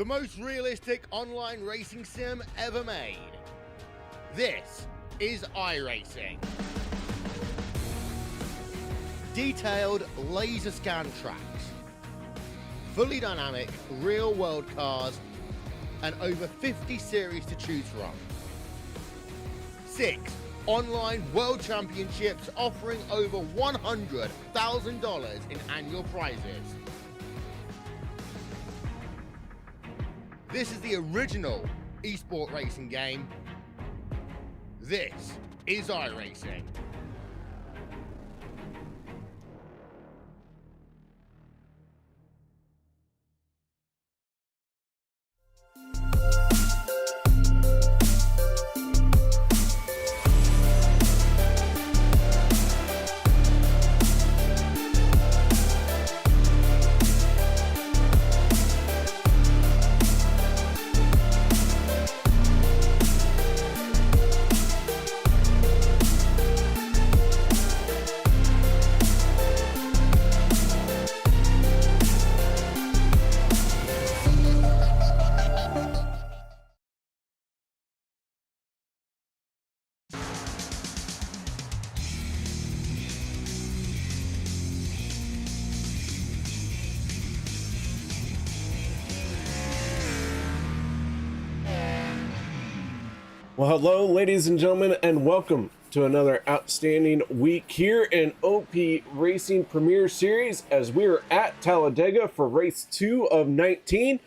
the most realistic online racing sim ever made. This is iRacing. Detailed laser scan tracks, fully dynamic real-world cars, and over 50 series to choose from. 6 online world championships offering over $100,000 in annual prizes. This is the original esport racing game. This is iRacing. Well, hello, ladies and gentlemen, and welcome to another outstanding week here in OP Racing Premier Series as we're at Talladega for race 2 of 19.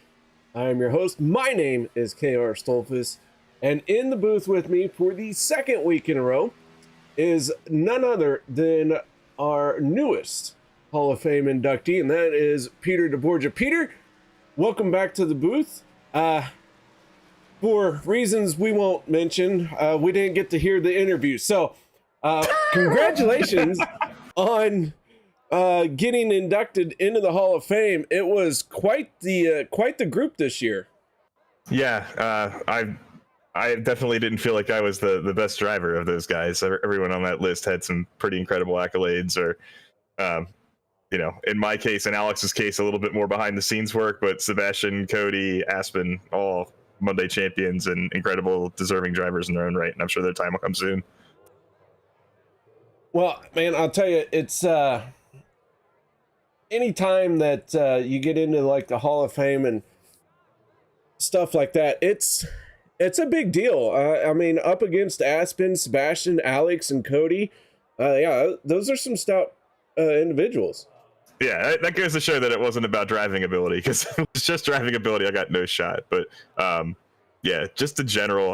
I am your host. My name is KR Stolfus, and in the booth with me for the second week in a row is none other than our newest Hall of Fame inductee, and that is Peter DeBorgia. Peter, welcome back to the booth. For reasons we won't mention, we didn't get to hear the interview. So, congratulations on getting inducted into the Hall of Fame. It was quite the group this year. Yeah, I definitely didn't feel like I was the best driver of those guys. Everyone on that list had some pretty incredible accolades, or in my case, in Alex's case, a little bit more behind the scenes work. But Sebastian, Cody, Aspen, all Monday champions and incredible deserving drivers in their own right, and I'm sure their time will come soon. Well, man, I'll tell you, it's anytime that you get into like the Hall of Fame and stuff like that, it's a big deal. I mean, up against Aspen, Sebastian, Alex, and Cody, yeah, those are some stout individuals. Yeah, that goes to show that it wasn't about driving ability, because if it was just driving ability, I got no shot. But yeah, just in general,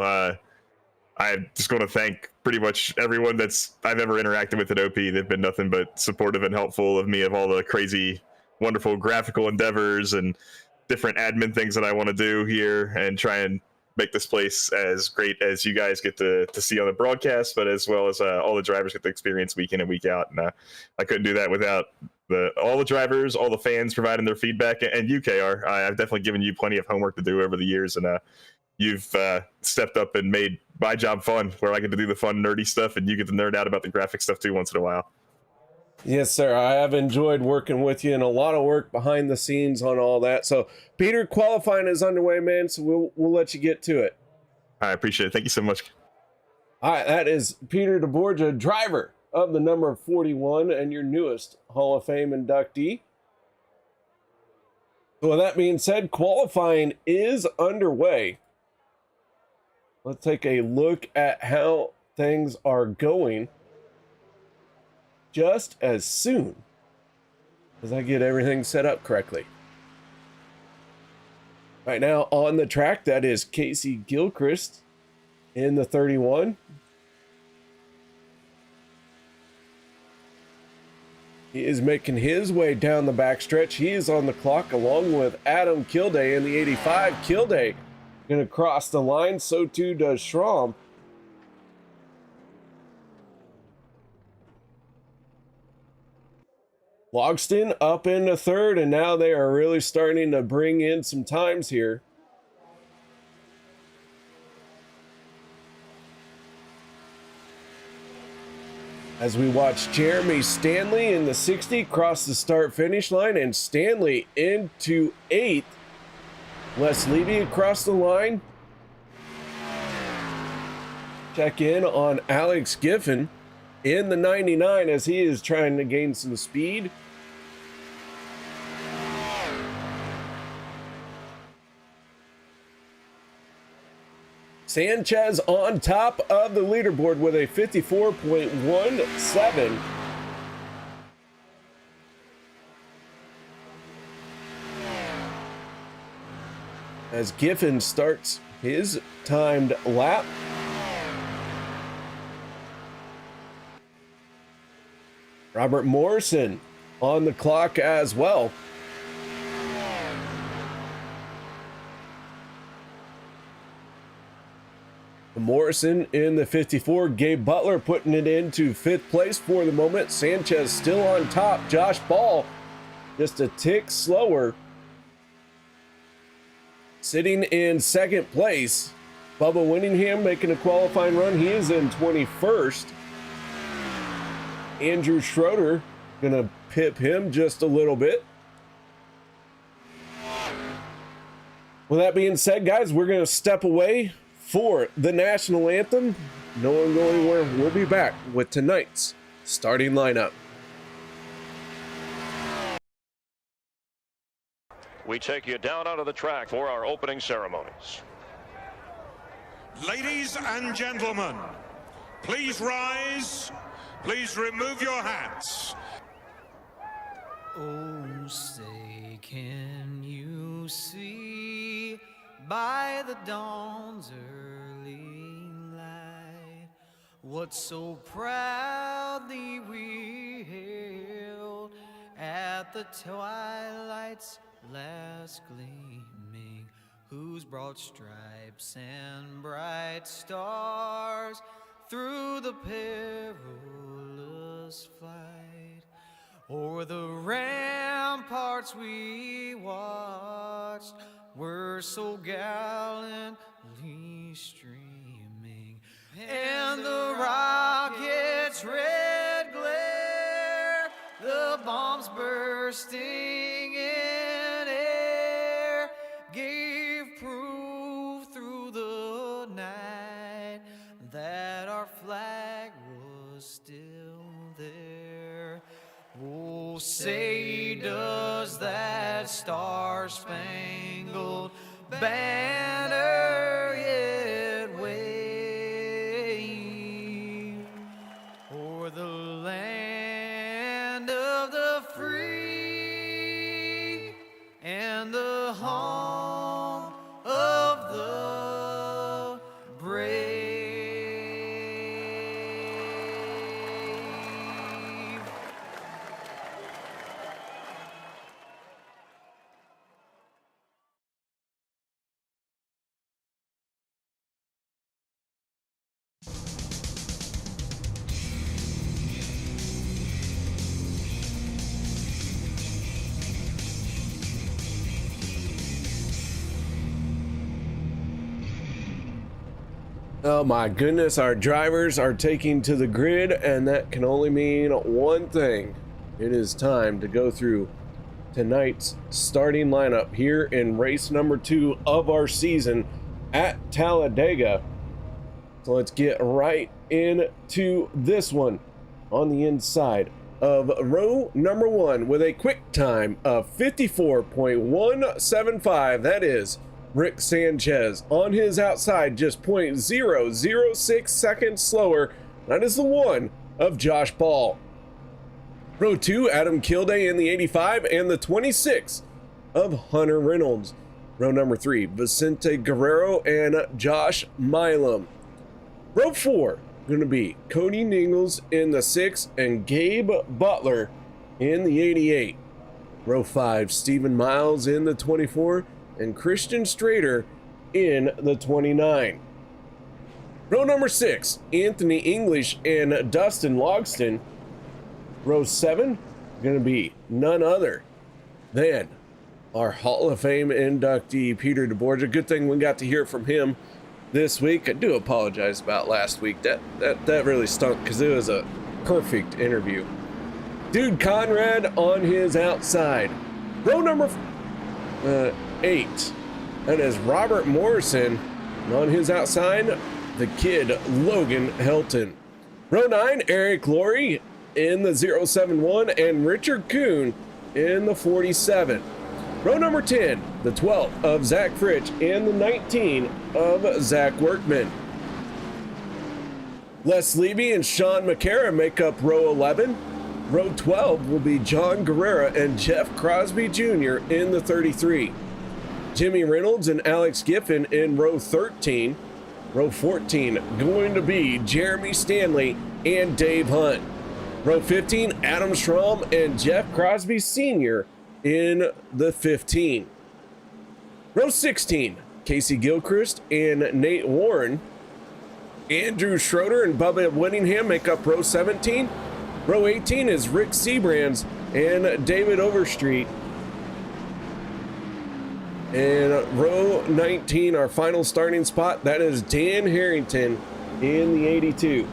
I'm just going to thank pretty much everyone that's I've ever interacted with at OP. They've been nothing but supportive and helpful of me, of all the crazy, wonderful graphical endeavors and different admin things that I want to do here and try and make this place as great as you guys get to see on the broadcast, but as well as all the drivers get to experience week in and week out. And I couldn't do that without all the drivers, all the fans providing their feedback, and you, KR. I've definitely given you plenty of homework to do over the years, and you've stepped up and made my job fun, where I get to do the fun, nerdy stuff, and you get to nerd out about the graphic stuff too once in a while. Yes, sir. I have enjoyed working with you, and a lot of work behind the scenes on all that. So, Peter, qualifying is underway, man, so we'll let you get to it. I appreciate it. Thank you so much. All right, that is Peter DeBorgia, driver of the number 41 and your newest Hall of Fame inductee. So with that being said, qualifying is underway. Let's take a look at how things are going just as soon as I get everything set up correctly. Right now on the track, that is Casey Gilchrist in the 31. He is making his way down the backstretch. He is on the clock along with Adam Kilday in the 85. Kilday going to cross the line. So too does Schramm. Logston up in the third, and now they are really starting to bring in some times here. As we watch Jeremy Stanley in the 60 cross the start finish line, and Stanley into 8th. Les Levy across the line. Check in on Alex Giffen in the 99 as he is trying to gain some speed. Sanchez on top of the leaderboard with a 54.17. As Giffen starts his timed lap. Robert Morrison on the clock as well. Morrison in the 54. Gabe Butler putting it into 5th place for the moment. Sanchez still on top. Josh Ball just a tick slower, sitting in 2nd place. Bubba Winningham making a qualifying run. He is in 21st. Andrew Schroeder gonna pip him just a little bit. With that being said, guys, we're gonna step away for the national anthem. No one go anywhere. We'll be back with tonight's starting lineup. We take you down onto the track for our opening ceremonies. Ladies and gentlemen, please rise. Please remove your hats. Oh, say, can you see by the dawn's early light what so proudly we hailed at the twilight's last gleaming, whose broad stripes and bright stars through the perilous flight o'er the ramparts we watched were so gallantly streaming, and the rocket's red glare, the bombs bursting in air, gave proof through the night that our flag was still there. Oh, say does that star-spangled banner yet wave o'er the land of the free and the home of the brave? Oh my goodness, our drivers are taking to the grid, and that can only mean one thing. It is time to go through tonight's starting lineup here in race number 2 of our season at Talladega. So let's get right into this one on the inside of row number 1 with a quick time of 54.175. That is Rick Sanchez. On his outside, just 0.006 seconds slower. That is the one of Josh Ball. Row 2, Adam Kilday in the 85 and the 26 of Hunter Reynolds. Row number 3, Vicente Guerrero and Josh Milam. Row 4, going to be Cody Ningles in the 6 and Gabe Butler in the 88. Row 5, Stephen Miles in the 24 and Christian Strader in the 29. Row number 6, Anthony English and Dustin Logston. Row 7, going to be none other than our Hall of Fame inductee, Peter DeBorgia. Good thing we got to hear from him this week. I do apologize about last week. That really stunk because it was a perfect interview. Dude Conrad on his outside. Row number 8, That is Robert Morrison. And on his outside, the kid Logan Helton. Row 9, Eric Laurie in the 071 and Richard Kuhn in the 47. Row number 10, the 12 of Zach Fritsch and the 19 of Zach Workman. Les Levy and Sean McCarra make up row 11. Row 12 will be John Guerrera and Jeff Crosby Jr. in the 33. Jimmy Reynolds and Alex Giffen in row 13. Row 14 going to be Jeremy Stanley and Dave Hunt. Row 15, Adam Schramm and Jeff Crosby Sr. in the 15. Row 16, Casey Gilchrist and Nate Warren. Andrew Schroeder and Bubba Whittingham make up row 17. Row 18 is Rick Seabrands and David Overstreet. And row 19, our final starting spot, that is Dan Harrington in the 82.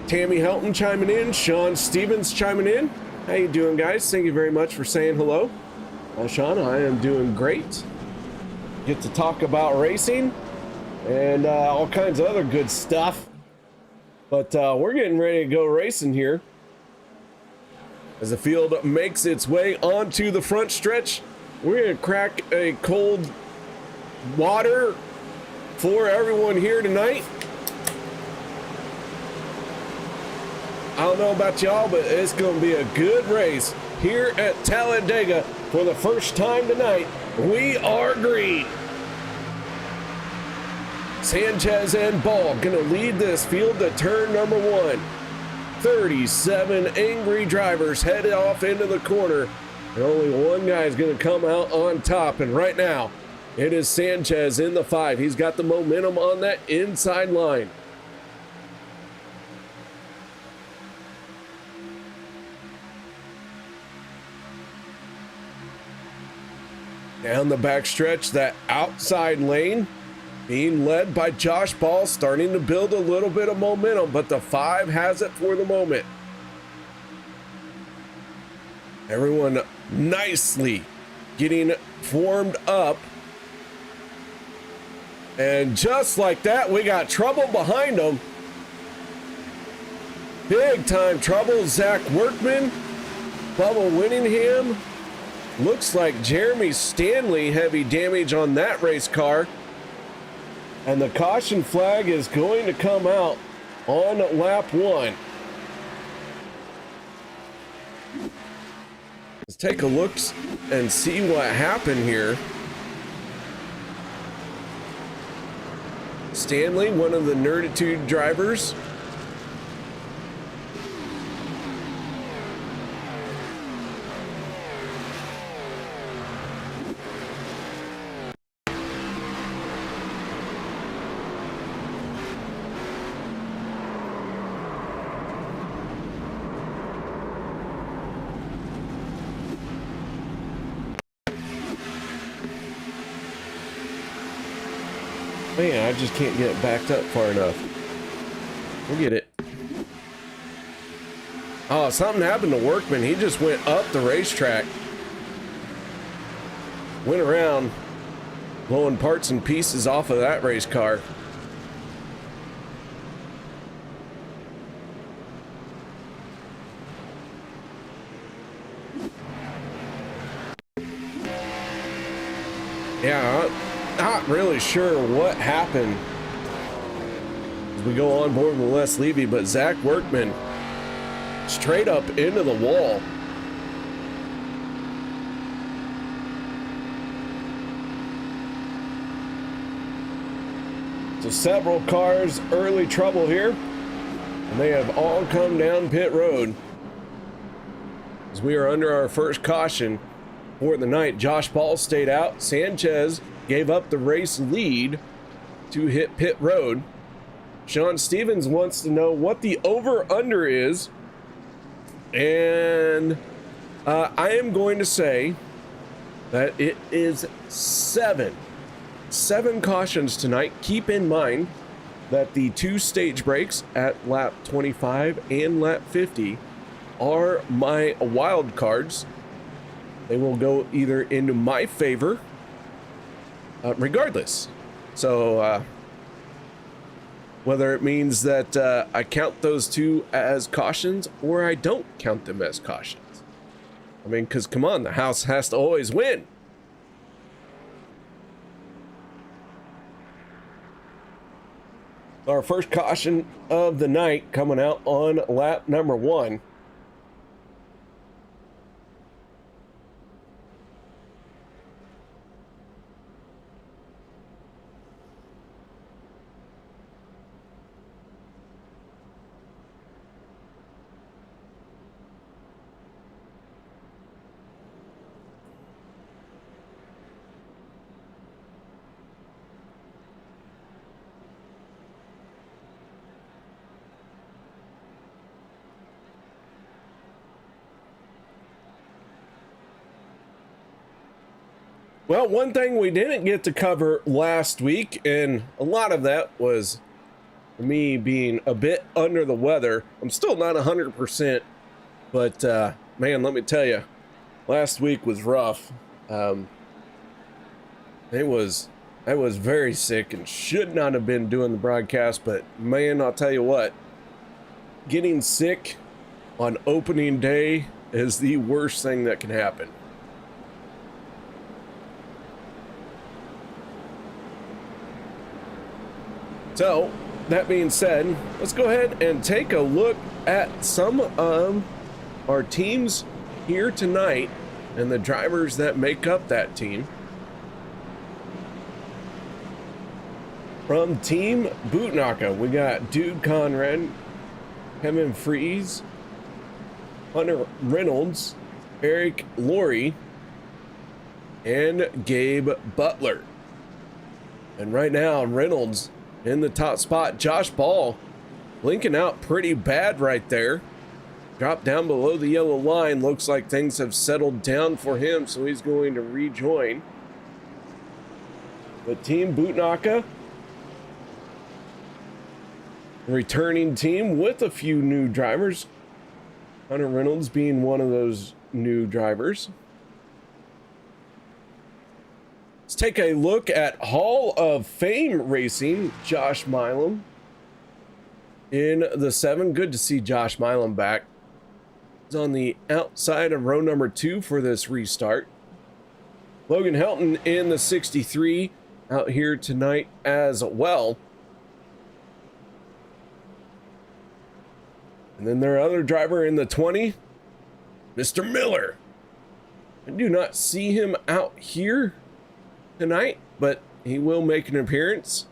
Tammy Helton chiming in, Sean Stevens chiming in. How you doing, guys? Thank you very much for saying hello. Sean, I am doing great. Get to talk about racing and all kinds of other good stuff. But we're getting ready to go racing here. As the field makes its way onto the front stretch, we're going to crack a cold water for everyone here tonight. I don't know about y'all, but it's going to be a good race here at Talladega for the first time tonight. We are green. Sanchez and Ball going to lead this field to turn number 1. 37 angry drivers headed off into the corner, and only one guy is going to come out on top. And right now, it is Sanchez in the 5. He's got the momentum on that inside line. Down the backstretch, that outside lane being led by Josh Ball, starting to build a little bit of momentum, but the 5 has it for the moment. Everyone nicely getting formed up. And just like that, we got trouble behind them. Big time trouble. Zach Workman, Bubba Whittingham. Looks like Jeremy Stanley heavy damage on that race car. And the caution flag is going to come out on lap 1. Let's take a look and see what happened here. Stanley, one of the Nerditude drivers. Man, I just can't get it backed up far enough. We'll get it. Oh, something happened to Workman. He just went up the racetrack. Went around blowing parts and pieces off of that race car. Yeah, not really sure what happened as we go on board with Les Levy, but Zach Workman straight up into the wall. So several cars early trouble here, and they have all come down pit road as we are under our first caution for the night. Josh Ball stayed out. Sanchez gave up the race lead to hit pit road. Sean Stevens wants to know what the over-under is. And I am going to say that it is 7. 7 cautions tonight. Keep in mind that the 2 stage breaks at lap 25 and lap 50 are my wild cards. they will go either into my favor, regardless. So whether it means that I count those two as cautions or I don't count them as cautions. I mean, because come on, the house has to always win. Our first caution of the night coming out on lap number 1. Well, one thing we didn't get to cover last week, and a lot of that was me being a bit under the weather. I'm still not 100%, but man, let me tell you, last week was rough. I was very sick and should not have been doing the broadcast, but man, I'll tell you what, getting sick on opening day is the worst thing that can happen. So, that being said, let's go ahead and take a look at some of our teams here tonight and the drivers that make up that team. From Team Bootnaka, we got Dude Conrad, Kevin Freeze, Hunter Reynolds, Eric Laurie, and Gabe Butler. And right now, Reynolds in the top spot. Josh Ball blinking out pretty bad right there. Dropped down below the yellow line. Looks like things have settled down for him, so he's going to rejoin. But Team Bootnaka, returning team with a few new drivers. Hunter Reynolds being one of those new drivers. Let's take a look at Hall of Fame Racing. Josh Milam in the 7. Good to see Josh Milam back. He's on the outside of row number 2 for this restart. Logan Helton in the 63 out here tonight as well. And then their other driver in the 20, Mr. Miller. I do not see him out here tonight, but he will make an appearance.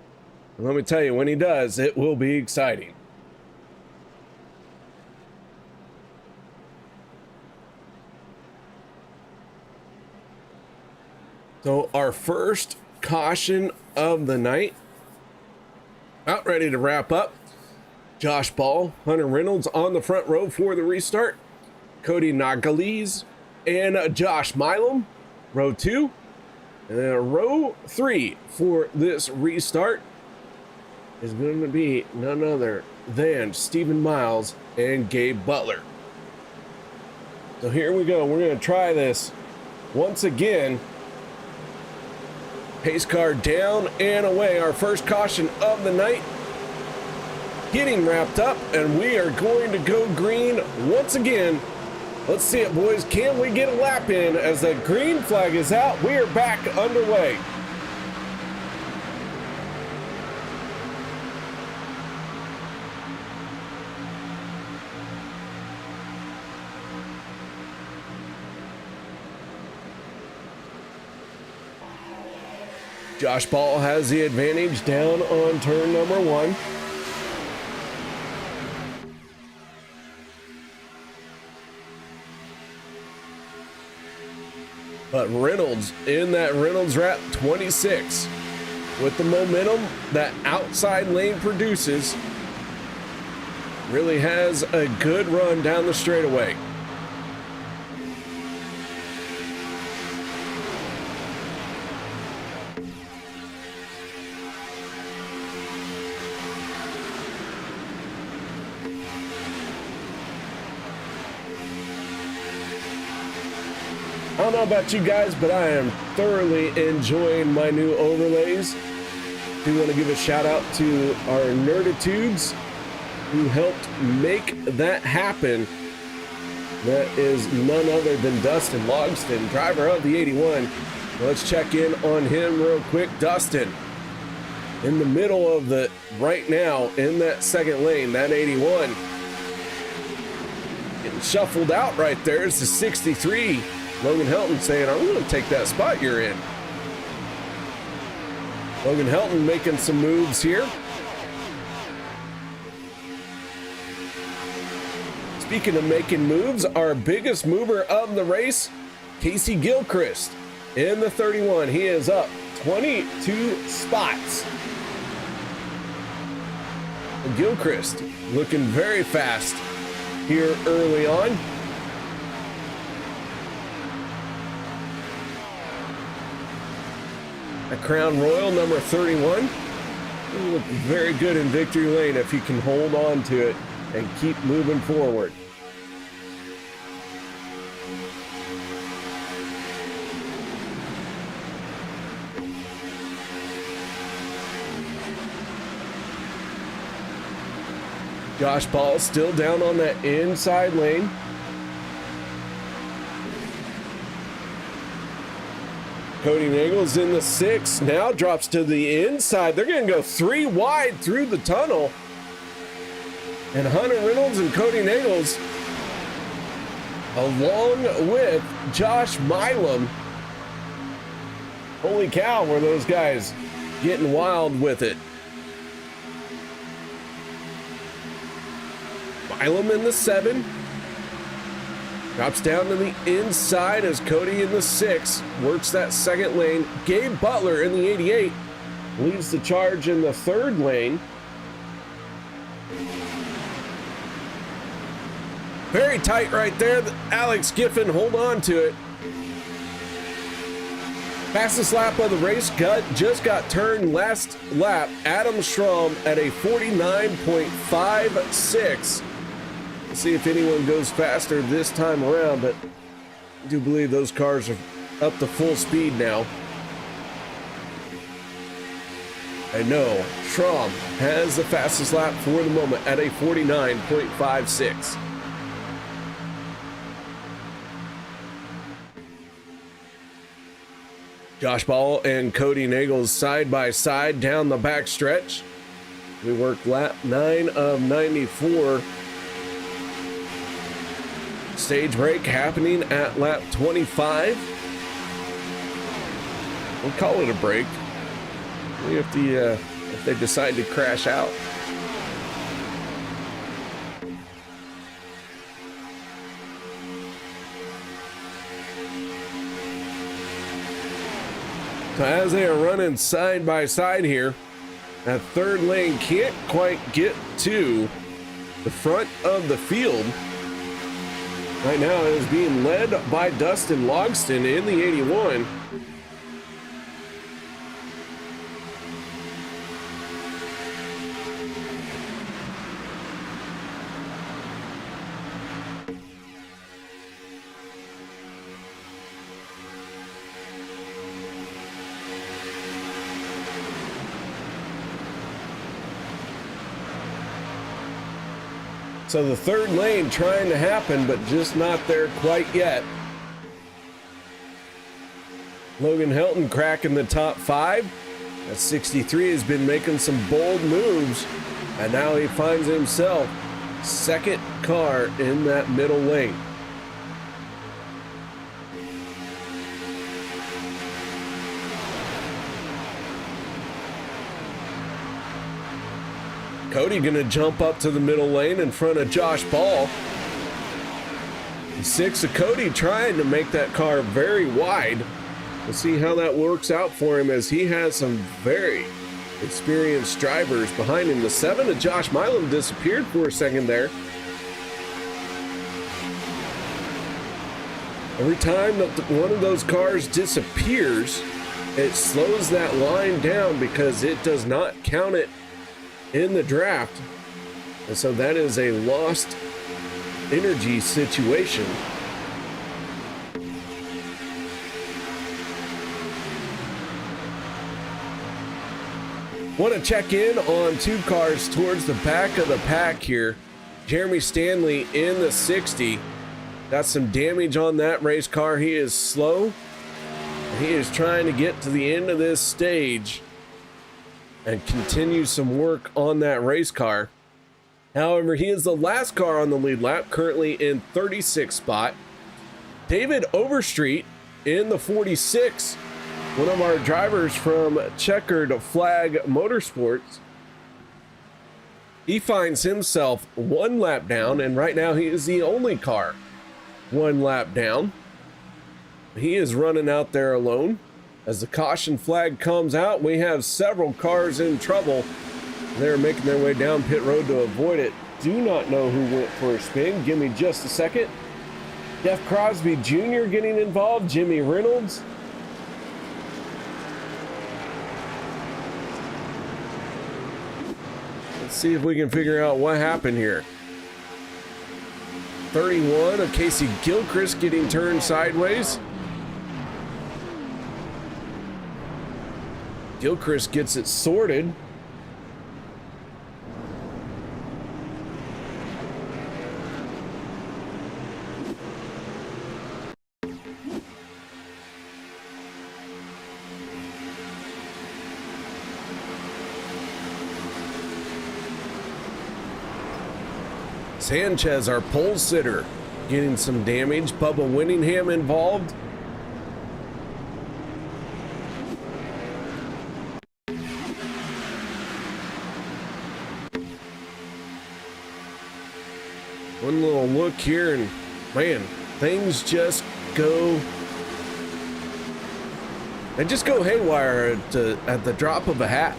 And let me tell you, when he does, it will be exciting. So our first caution of the night, about ready to wrap up. Josh Ball, Hunter Reynolds on the front row for the restart. Cody Nagales and Josh Milam, row 2. And then row 3 for this restart is going to be none other than Stephen Miles and Gabe Butler. So here we go. We're going to try this once again. Pace car down and away. Our first caution of the night getting wrapped up, and we are going to go green once again. Let's see it, boys. Can we get a lap in? As the green flag is out, we are back underway. Josh Ball has the advantage down on turn number 1. But Reynolds in that Reynolds wrap 26 with the momentum that outside lane produces, really has a good run down the straightaway. I don't know about you guys, but I am thoroughly enjoying my new overlays. Do want to give a shout out to our Nerditudes who helped make that happen. That is none other than Dustin Logston, driver of the 81. Let's check in on him real quick. Dustin, in the middle of the, right now, in that second lane, that 81. Getting shuffled out right there is the 63. Logan Helton saying, I'm going to take that spot you're in. Logan Helton making some moves here. Speaking of making moves, our biggest mover of the race, Casey Gilchrist in the 31. He is up 22 spots. Gilchrist looking very fast here early on. A Crown Royal number 31. He'll look very good in victory lane if he can hold on to it and keep moving forward. Josh Paul still down on that inside lane. Cody Nagel's in the 6, now drops to the inside. They're going to go 3 wide through the tunnel. And Hunter Reynolds and Cody Nagels, along with Josh Milam. Holy cow, were those guys getting wild with it. Milam in the 7. Drops down to the inside as Cody in the 6 works that second lane. Gabe Butler in the 88 leads the charge in the 3rd lane. Very tight right there. Alex Giffen, hold on to it. Fastest lap of the race just got turned last lap. Adam Schramm at a 49.56. See if anyone goes faster this time around, but I do believe those cars are up to full speed now. I know Schramm has the fastest lap for the moment at a 49.56. Josh Ball and Cody Nagels side by side down the back stretch. We worked lap 9 of 94. Stage break happening at lap 25. We'll call it a break. If they decide to crash out. So as they are running side by side here, that 3rd lane can't quite get to the front of the field. Right now it is being led by Dustin Logston in the 81. So the 3rd lane trying to happen, but just not there quite yet. Logan Helton cracking the top 5. That 63 has been making some bold moves, and now he finds himself 2nd car in that middle lane. Cody gonna jump up to the middle lane in front of Josh Ball. 6 of Cody trying to make that car very wide. We'll see how that works out for him as he has some very experienced drivers behind him. The 7 of Josh Milam disappeared for a second there. Every time that one of those cars disappears, it slows that line down because it does not count it in the draft, and so that is a lost energy situation. Want to check in on two cars towards the back of the pack here. Jeremy Stanley in the 60. Got some damage on that race car. He is slow. He is trying to get to the end of this stage and continue some work on that race car. However, he is the last car on the lead lap, currently in 36th spot. David Overstreet in the 46, one of our drivers from Checkered Flag Motorsports. He finds himself one lap down, and right now he is the only car one lap down. He is running out there alone. As the caution flag comes out, we have several cars in trouble. They're making their way down pit road to avoid it. Do not know who went for a spin. Give me just a second. Jeff Crosby Jr. getting involved. Jimmy Reynolds. Let's see if we can figure out what happened here. 31 of Casey Gilchrist getting turned sideways. Gilchrist gets it sorted. Sanchez, our pole sitter, getting some damage. Bubba Winningham involved. One little look here, and man, things just go. They just go haywire at the drop of a hat.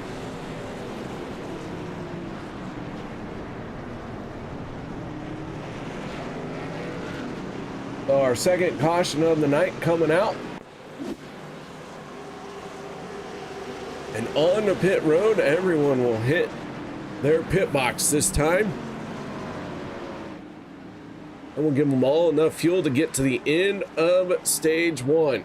So our second caution of the night coming out. And on the pit road, everyone will hit their pit box this time. And we'll give them all enough fuel to get to the end of stage one.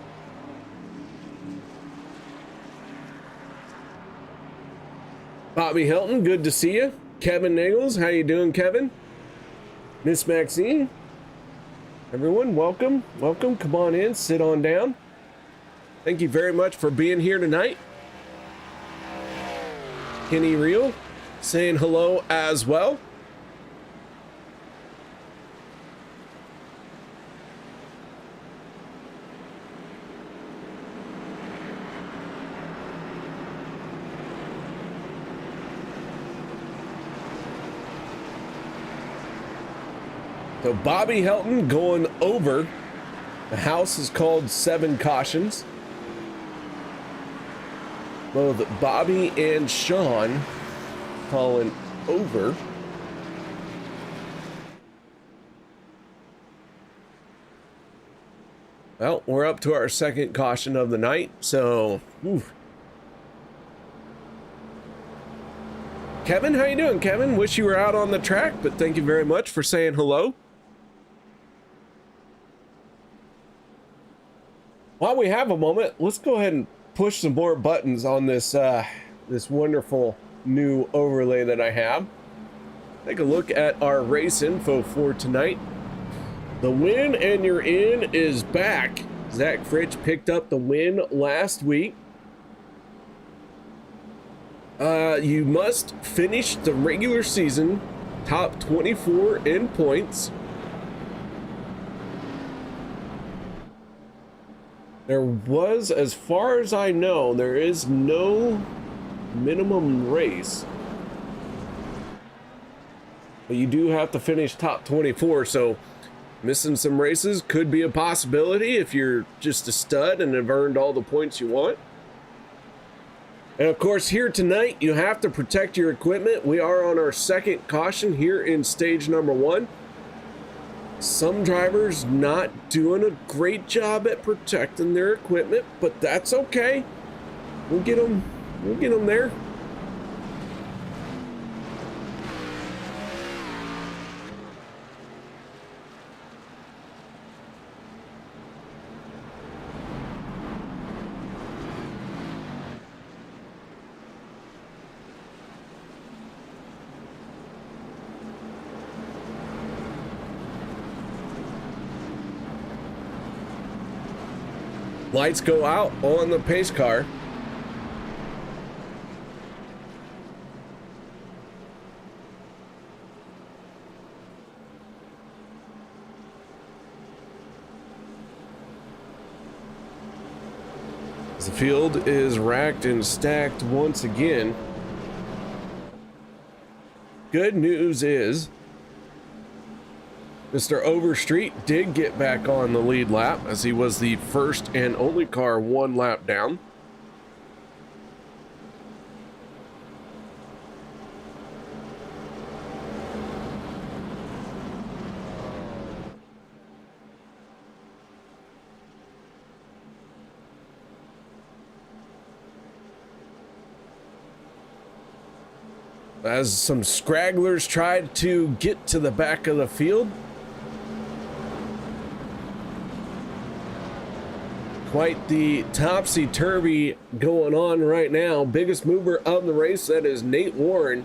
Bobby Helton, good to see you. Kevin Nagels, how you doing, Kevin? Miss Maxine, everyone, welcome. Welcome. Come on in, sit on down. Thank you very much for being here tonight. Kenny Reel saying hello as well. So Bobby Helton going over. The house is called 7 Cautions. Both Bobby and Sean calling over. Well, we're up to our second caution of the night, so Kevin, how you doing, Kevin? Wish you were out on the track, but thank you very much for saying hello. While we have a moment, let's go ahead and push some more buttons on this this wonderful new overlay that I have. Take a look at our race info for tonight. The win and you're in is back. Zach Fritsch picked up the win last week. You must finish the regular season top 24 in points. There was, as far as I know, there is no minimum race. But you do have to finish top 24, so missing some races could be a possibility if you're just a stud and have earned all the points you want. And of course, here tonight, you have to protect your equipment. We are on our second caution here in stage number 1. Some drivers not doing a great job at protecting their equipment, but that's okay. We'll get them there. Lights go out on the pace car. The field is racked and stacked once again. Good news is Mr. Overstreet did get back on the lead lap as he was the first and only car one lap down. As some scragglers tried to get to the back of the field. Quite the topsy-turvy going on right now. Biggest mover of the race, that is Nate Warren,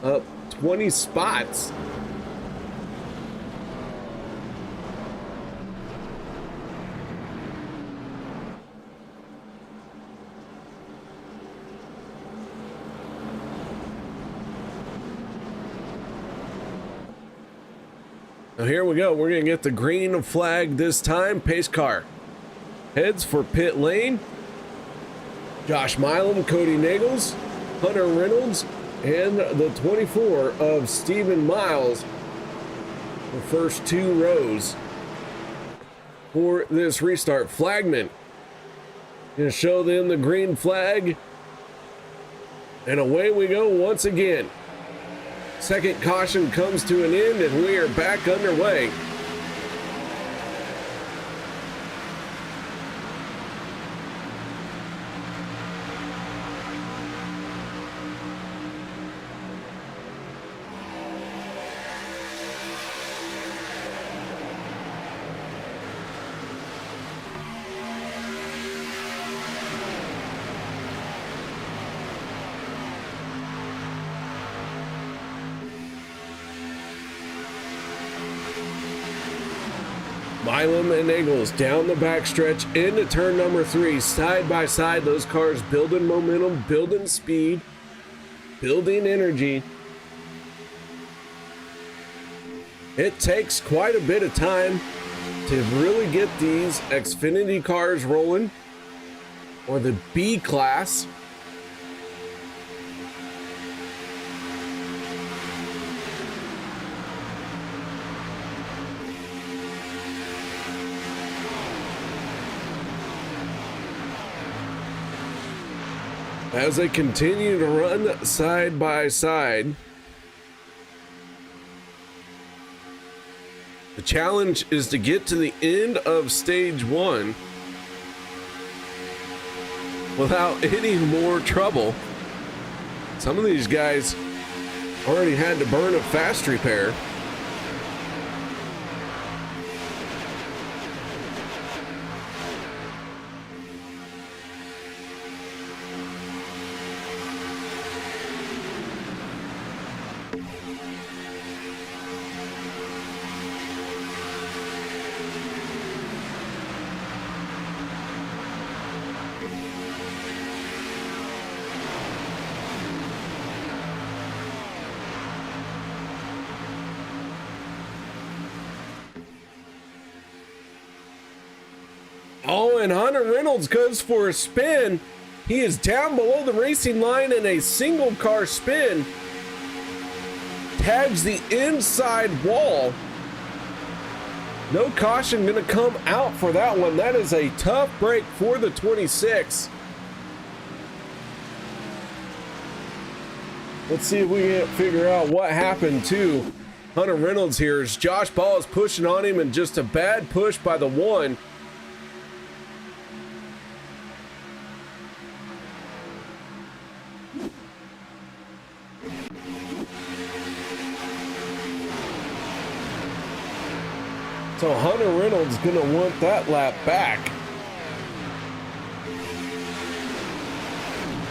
up 20 spots. Now here we go. We're going to get the green flag this time. Pace car heads for pit lane. Josh Milam, Cody Nagels, Hunter Reynolds, and the 24 of Stephen Miles. The first two rows for this restart. Flagman going to show them the green flag. And away we go once again. Second caution comes to an end and we are back underway. Milam and Nagels down the backstretch into turn number 3, side by side. Those cars building momentum, building speed, building energy. It takes quite a bit of time to really get these Xfinity cars rolling, or the B class. As they continue to run side by side. The challenge is to get to the end of stage 1 without any more trouble. Some of these guys already had to burn a fast repair. Oh, and Hunter Reynolds goes for a spin. He is down below the racing line in a single car spin. Tags the inside wall. No caution going to come out for that one. That is a tough break for the 26. Let's see if we can figure out what happened to Hunter Reynolds here. As Josh Ball is pushing on him, and just a bad push by the 1. So Hunter Reynolds gonna want that lap back.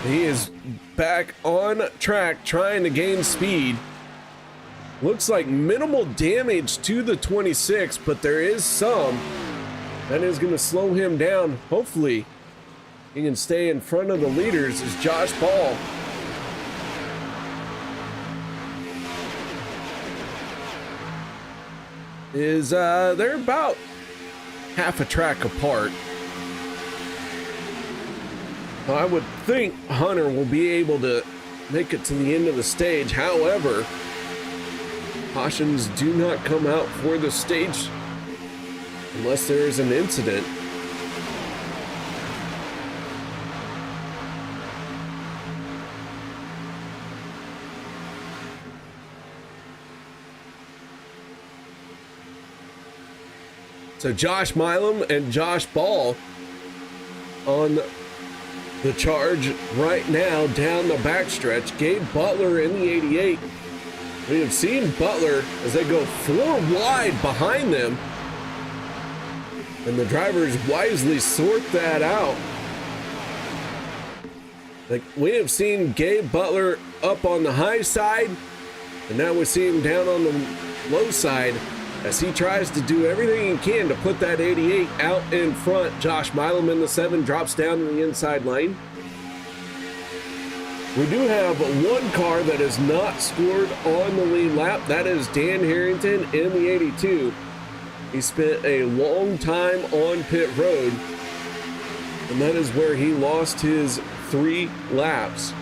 He is back on track trying to gain speed. Looks like minimal damage to the 26, but there is some. That is going to slow him down. Hopefully, he can stay in front of the leaders as Josh Ball is, they're about half a track apart. I would think Hunter will be able to make it to the end of the stage. However, cautions do not come out for the stage unless there is an incident. So Josh Milam and Josh Ball on the charge right now down the backstretch. Gabe Butler in the 88. We have seen Butler as they go 4 wide behind them, and the drivers wisely sort that out. Like, we have seen Gabe Butler up on the high side, and now we see him down on the low side as he tries to do everything he can to put that 88 out in front. Josh Milam in the 7 drops down in the inside lane. We do have one car that is not scored on the lead lap. That is Dan Harrington in the 82. He spent a long time on pit road, and that is where he lost his 3 laps.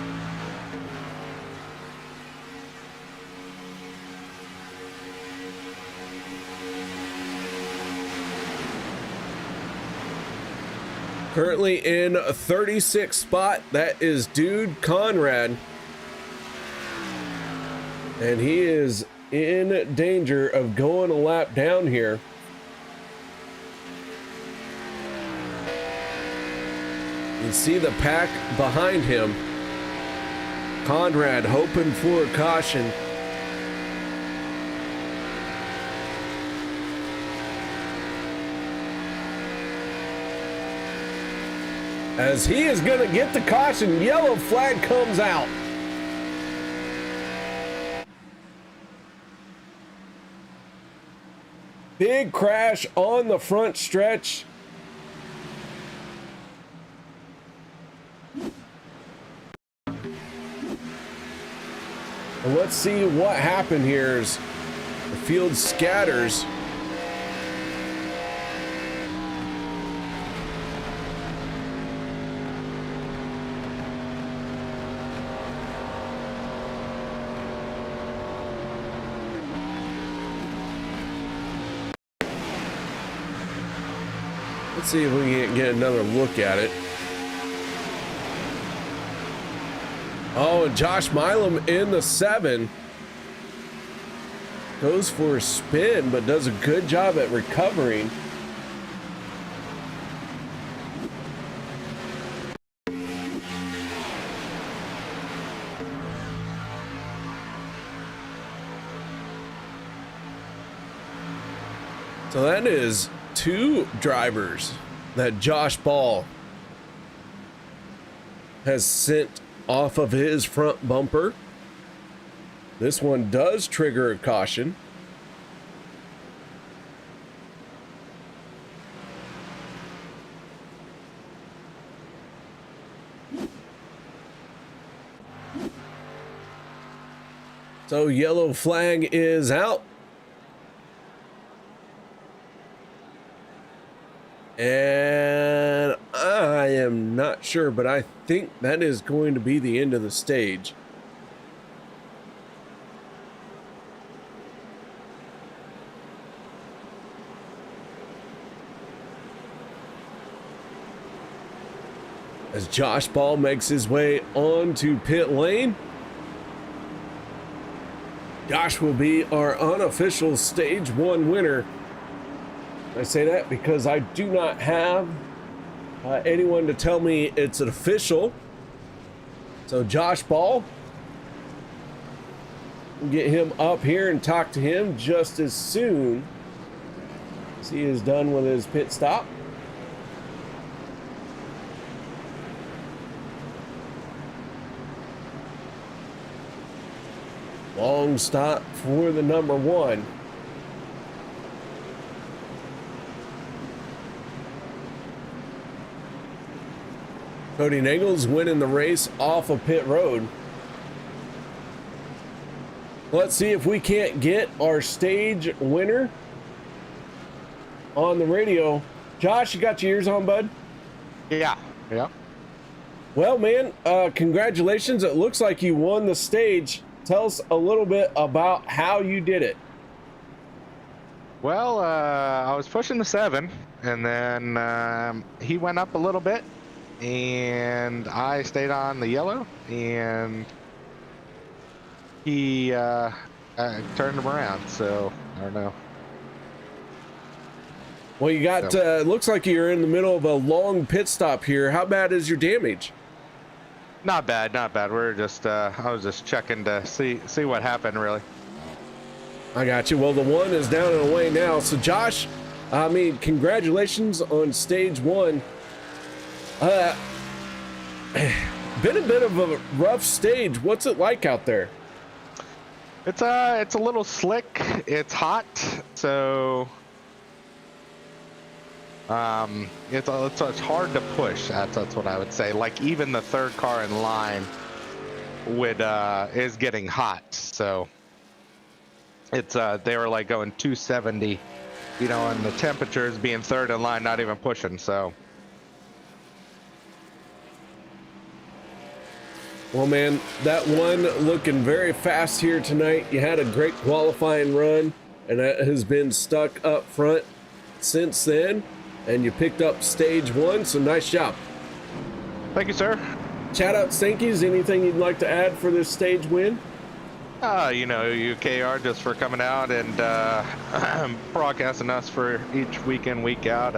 Currently in a 36th spot, that is Dude Conrad. And he is in danger of going a lap down here. You see the pack behind him. Conrad hoping for a caution. As he is going to get the caution, yellow flag comes out. Big crash on the front stretch. And let's see what happened here as the field scatters. Let's see if we can get another look at it. Oh, and Josh Milam in the 7 goes for a spin, but does a good job at recovering. So that is 2 drivers that Josh Ball has sent off of his front bumper. This one does trigger a caution. So yellow flag is out. And I am not sure, but I think that is going to be the end of the stage. As Josh Ball makes his way onto pit lane. Josh will be our unofficial stage 1 winner. I say that because I do not have anyone to tell me it's an official. So Josh Ball, we'll get him up here and talk to him just as soon as he is done with his pit stop. Long stop for the number 1. Cody Nagel's winning the race off of pit road. Let's see if we can't get our stage winner on the radio. Josh, you got your ears on, bud? Yeah. Well, man, congratulations. It looks like you won the stage. Tell us a little bit about how you did it. Well, I was pushing the 7, and then he went up a little bit, and I stayed on the yellow, and he turned him around, so I don't know. Well, you got, it looks like you're in the middle of a long pit stop here. How bad is your damage? Not bad. We're just, I was just checking to see what happened, really. I got you. Well, the 1 is down and away now. So, Josh, I mean, congratulations on stage 1. Been a bit of a rough stage. What's it like out there? It's a little slick. It's hot, so it's hard to push. That's what I would say. Like even the 3rd car in line is getting hot. So it's they were like going 270, you know, and the temperatures being 3rd in line, not even pushing. So. Well, man, that 1 looking very fast here tonight. You had a great qualifying run, and that has been stuck up front since then. And you picked up stage 1, so nice job. Thank you, sir. Shout out, thank yous. Anything you'd like to add for this stage win? You know, UKR just for coming out and broadcasting us for each week in, week out.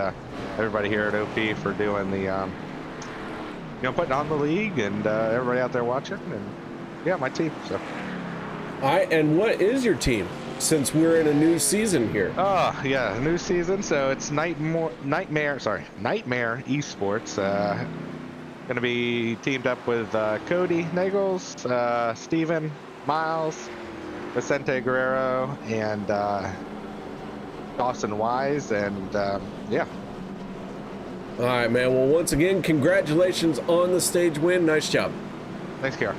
Everybody here at OP for doing the, you know, putting on the league, and everybody out there watching, and yeah, my team. So. All right, and what is your team? Since we're in a new season here. Oh yeah, new season. So it's Nightmare Esports. Gonna be teamed up with Cody Nagels, Steven Miles, Vicente Guerrero, and Dawson Wise, and yeah. All right, man. Well, once again, congratulations on the stage win. Nice job. Thanks, Kara.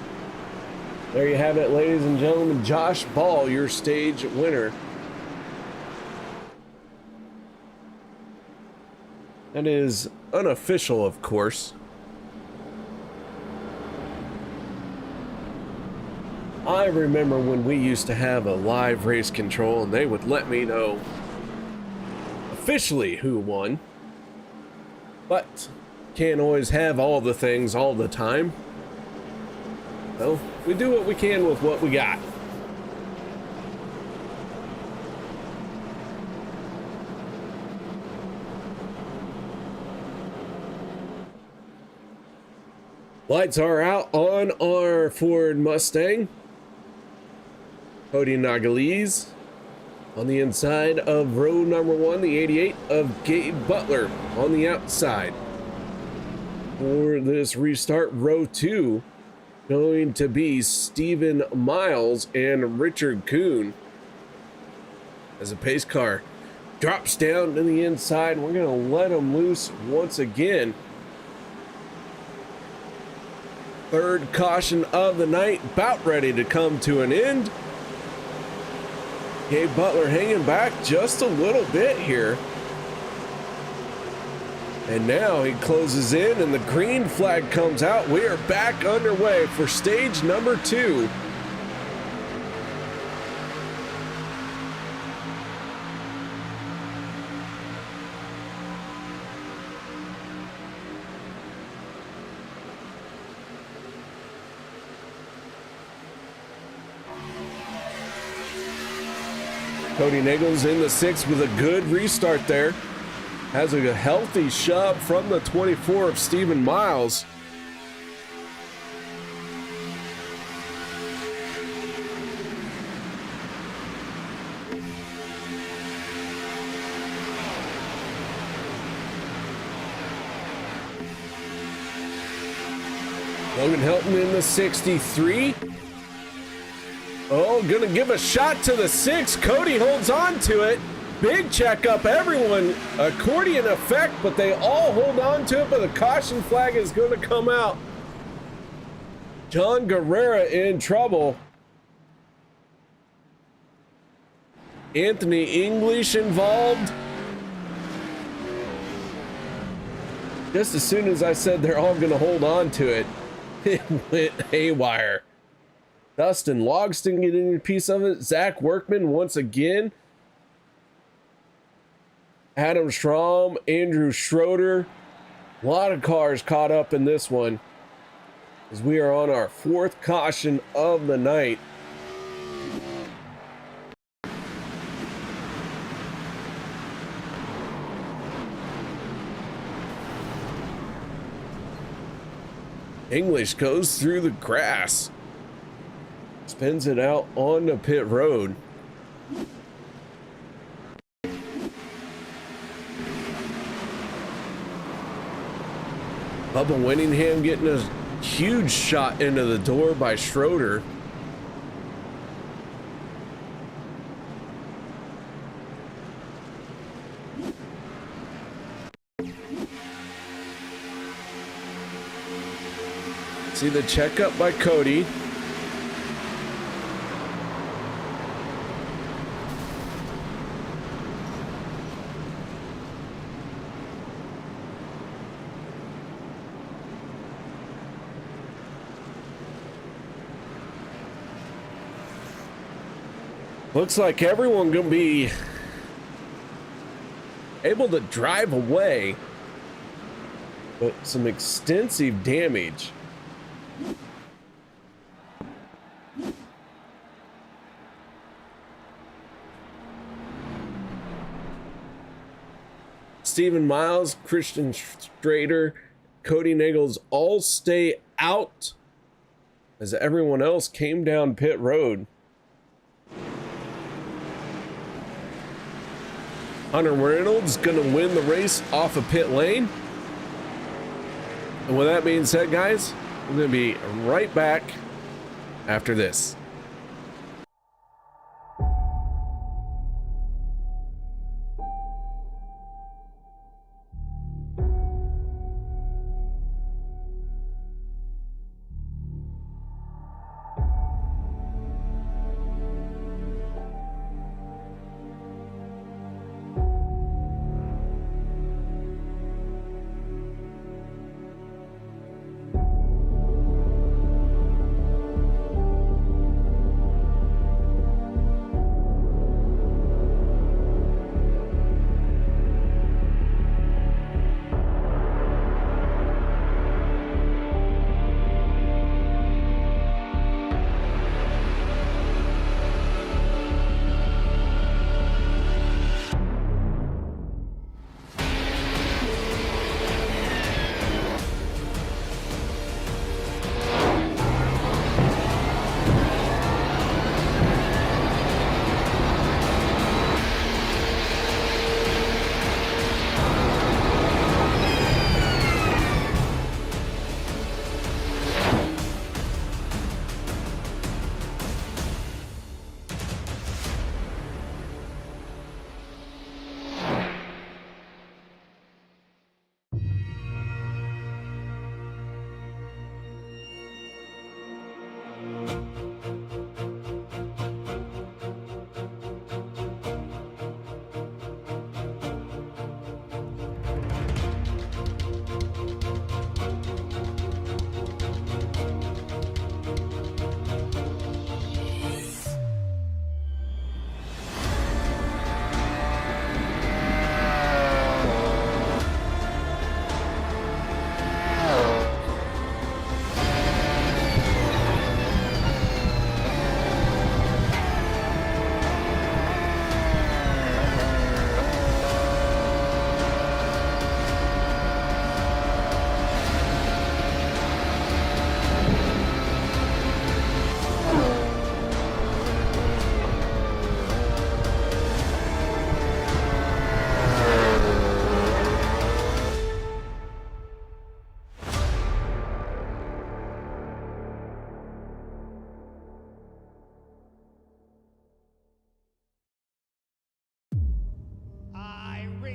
There you have it, ladies and gentlemen. Josh Ball, your stage winner. That is unofficial, of course. I remember when we used to have a live race control and they would let me know officially who won. But can't always have all the things all the time. Well, we do what we can with what we got. Lights are out on our Ford Mustang. Cody Nagaliz on the inside of row number 1, the 88 of Gabe Butler on the outside. For this restart, row 2 going to be Stephen Miles and Richard Kuhn. As a pace car drops down to the inside, we're going to let them loose once again. Third caution of the night, about ready to come to an end. Gabe Butler hanging back just a little bit here. And now he closes in and the green flag comes out. We are back underway for stage number 2. Cody Nagels in the 6th with a good restart there. Has a healthy shove from the 24 of Stephen Miles. Logan Helton in the 63. Oh, gonna give a shot to the 6. Cody holds on to it. Big checkup, everyone accordion effect, but they all hold on to it, but the caution flag is going to come out. John Guerrera in trouble. Anthony English involved. Just as soon as I said they're all going to hold on to it, it went haywire. Dustin Logston getting a piece of it. Zach Workman once again. Adam Strom, Andrew Schroeder. A lot of cars caught up in this one as we are on our fourth caution of the night. English goes through the grass, spins it out on the pit road. Bubba Winningham getting a huge shot into the door by Schroeder. See the checkup by Cody. Looks like everyone gonna be able to drive away, but some extensive damage. Stephen Miles, Christian Strader, Cody Nagels all stay out as everyone else came down pit road. Hunter Reynolds gonna win the race off of pit lane. And with that being said, guys, we're gonna be right back after this.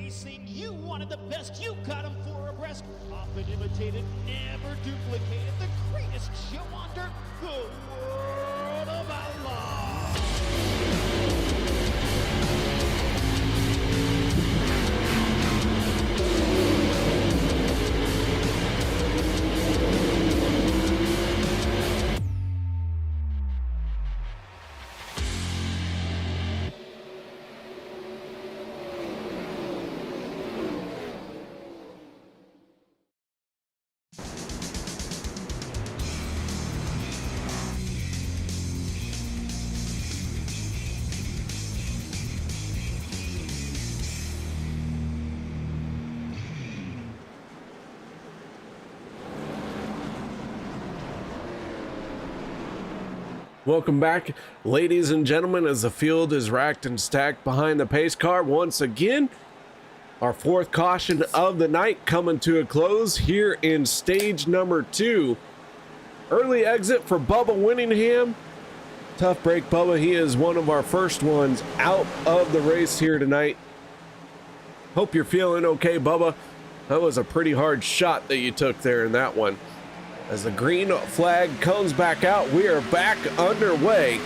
racing. You wanted the best, you got them 4 abreast. Often imitated, never duplicated. The greatest show on dirt, the World of Outlaws. Welcome back, ladies and gentlemen, as the field is racked and stacked behind the pace car once again. Our 4th caution of the night coming to a close here in stage number 2. Early exit for Bubba Winningham. Tough break, Bubba. He is one of our first ones out of the race here tonight. Hope you're feeling okay, Bubba. That was a pretty hard shot that you took there in that one. As the green flag comes back out, we are back underway.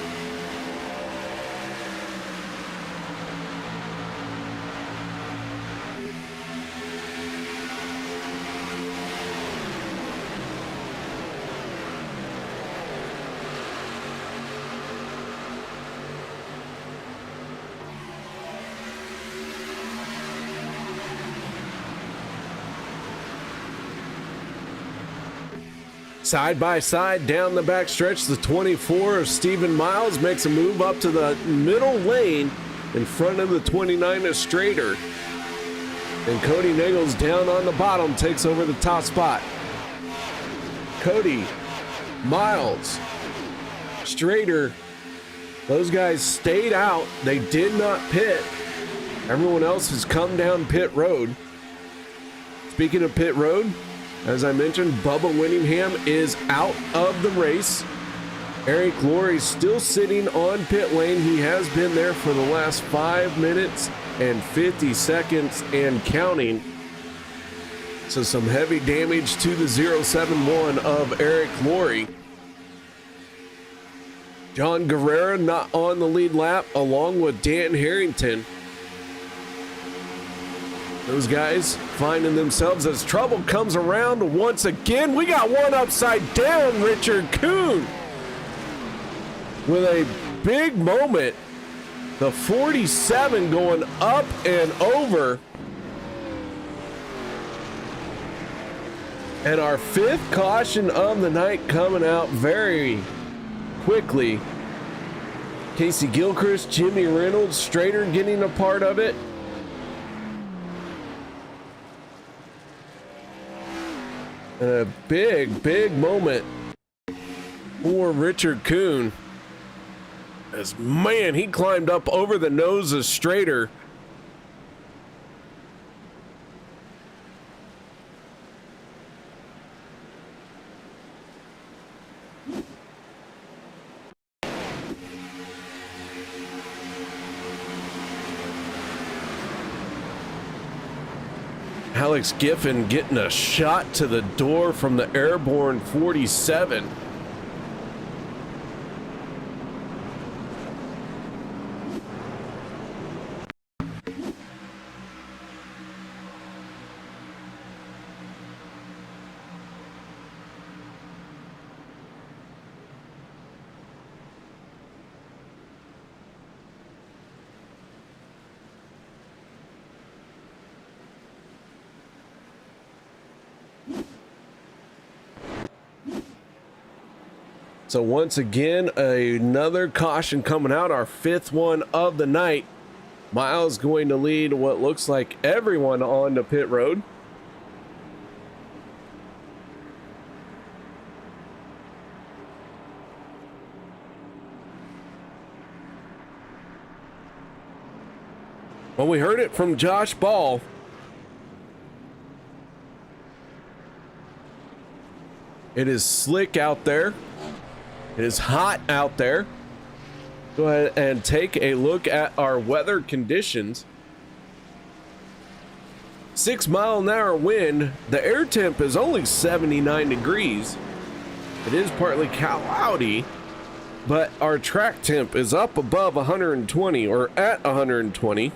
Side by side down the back stretch, the 24 of Stephen Miles makes a move up to the middle lane in front of the 29 of Strader. And Cody Nagels down on the bottom takes over the top spot. Cody, Miles, Strader, those guys stayed out. They did not pit. Everyone else has come down pit road. Speaking of pit road, as I mentioned, Bubba Winningham is out of the race. Eric Laurie still sitting on pit lane. He has been there for the last 5 minutes and 50 seconds and counting. So some heavy damage to the 071 of Eric Laurie. John Guerrera not on the lead lap, along with Dan Harrington. Those guys finding themselves as trouble comes around once again. We got one upside down, Richard Kuhn, with a big moment. The 47 going up and over. And our 5th caution of the night coming out very quickly. Casey Gilchrist, Jimmy Reynolds, Strader getting a part of it. And a big moment for Richard Kuhn. As, man, he climbed up over the nose of Strader. Alex Giffen getting a shot to the door from the airborne 47. So once again, another caution coming out, our 5th one of the night. Miles going to lead what looks like everyone on the pit road. Well, we heard it from Josh Ball. It is slick out there. It is hot out there. Go ahead and take a look at our weather conditions. 6-mile-an-hour wind. The air temp is only 79 degrees. It is partly cloudy, but our track temp is up above 120 or at 120.